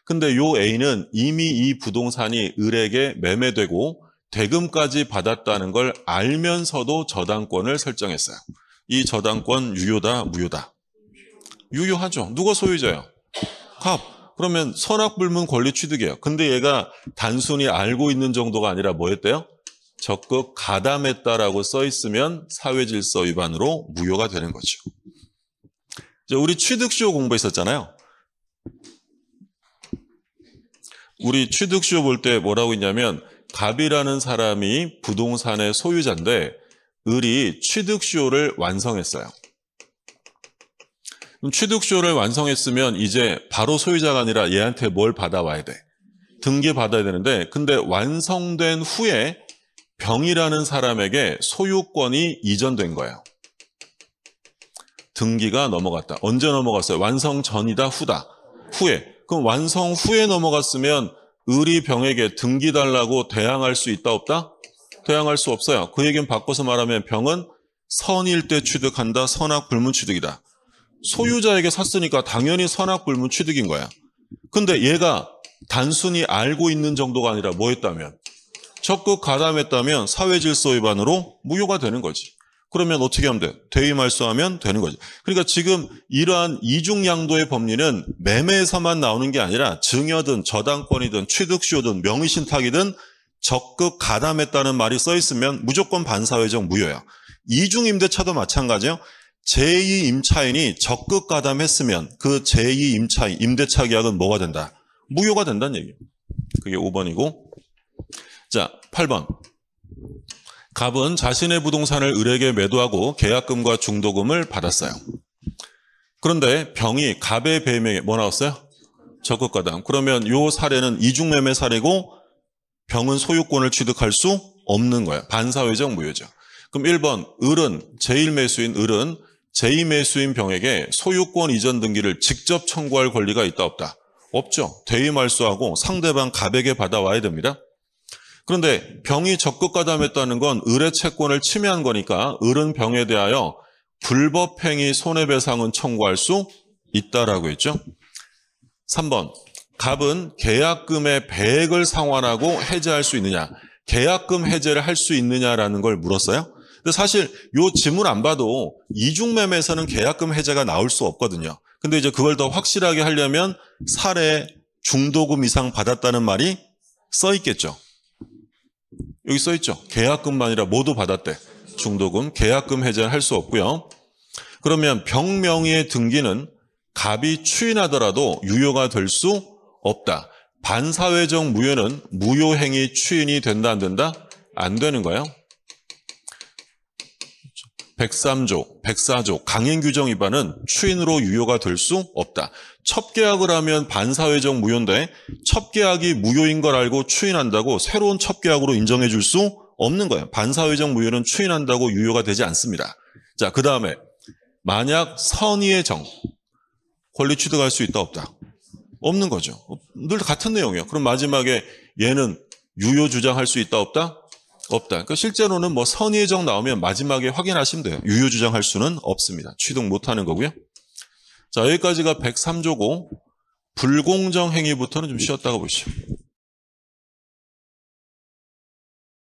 근데 요 A는 이미 이 부동산이 을에게 매매되고 대금까지 받았다는 걸 알면서도 저당권을 설정했어요. 이 저당권 유효다, 무효다? 유효하죠. 누가 소유자예요? 갑. 그러면 선악불문 권리 취득이에요. 근데 얘가 단순히 알고 있는 정도가 아니라 뭐였대요? 적극 가담했다라고 써 있으면 사회질서 위반으로 무효가 되는 거죠. 이제 우리 취득시효 공부했었잖아요. 우리 취득시효 볼 때 뭐라고 했냐면 갑이라는 사람이 부동산의 소유자인데 을이 취득시효를 완성했어요. 그럼 취득시효를 완성했으면 이제 바로 소유자가 아니라 얘한테 뭘 받아와야 돼? 등기 받아야 되는데 근데 완성된 후에 병이라는 사람에게 소유권이 이전된 거예요. 등기가 넘어갔다. 언제 넘어갔어요? 완성 전이다, 후다? 후에. 그럼 완성 후에 넘어갔으면 을이 병에게 등기 달라고 대항할 수 있다, 없다? 대항할 수 없어요. 그 얘기는 바꿔서 말하면 병은 선일 때 취득한다, 선악불문 취득이다. 소유자에게 샀으니까 당연히 선악불문 취득인 거야. 근데 얘가 단순히 알고 있는 정도가 아니라 뭐 했다면? 적극 가담했다면 사회질서 위반으로 무효가 되는 거지. 그러면 어떻게 하면 돼? 대의말소하면 되는 거지. 그러니까 지금 이러한 이중양도의 법리는 매매에서만 나오는 게 아니라 증여든 저당권이든 취득시효든 명의신탁이든 적극 가담했다는 말이 써 있으면 무조건 반사회적 무효야. 이중임대차도 마찬가지예요. 제2임차인이 적극 가담했으면 그 제2임차인, 임대차 계약은 뭐가 된다? 무효가 된다는 얘기예요. 그게 5번이고. 자, 8번. 갑은 자신의 부동산을 을에게 매도하고 계약금과 중도금을 받았어요. 그런데 병이 갑의 배명에 뭐 나왔어요? 적극가담. 그러면 이 사례는 이중매매 사례고 병은 소유권을 취득할 수 없는 거예요. 반사회적 무효죠. 그럼 1번 을은 제1매수인 을은 제2매수인 병에게 소유권 이전 등기를 직접 청구할 권리가 있다, 없다? 없죠. 대의말소하고 상대방 갑에게 받아와야 됩니다. 그런데 병이 적극 가담했다는 건 을의 채권을 침해한 거니까 을은 병에 대하여 불법행위 손해배상은 청구할 수 있다라고 했죠. 3번. 갑은 계약금의 배액을 상환하고 해제할 수 있느냐. 계약금 해제를 할 수 있느냐라는 걸 물었어요. 근데 사실 이 지문 안 봐도 이중매매에서는 계약금 해제가 나올 수 없거든요. 근데 이제 그걸 더 확실하게 하려면 사례 중도금 이상 받았다는 말이 써 있겠죠. 여기 써 있죠. 계약금만 아니라 모두 받았대. 중도금, 계약금 해제는 할 수 없고요. 그러면 병 명의의 등기는 갑이 추인하더라도 유효가 될 수 없다. 반사회적 무효는 무효행위 추인이 된다, 안 된다? 안 되는 거예요. 103조, 104조 강행규정 위반은 추인으로 유효가 될 수 없다. 첩계약을 하면 반사회적 무효인데 첩계약이 무효인 걸 알고 추인한다고 새로운 첩계약으로 인정해 줄 수 없는 거예요. 반사회적 무효는 추인한다고 유효가 되지 않습니다. 자, 그 다음에 만약 선의의 정, 권리 취득할 수 있다, 없다? 없는 거죠. 늘 같은 내용이에요. 그럼 마지막에 얘는 유효 주장할 수 있다, 없다? 없다. 그러니까 실제로는 뭐 선의의 정 나오면 마지막에 확인하시면 돼요. 유효 주장할 수는 없습니다. 취득 못하는 거고요. 자, 여기까지가 103조고 불공정 행위부터는 좀 쉬었다가 보시죠.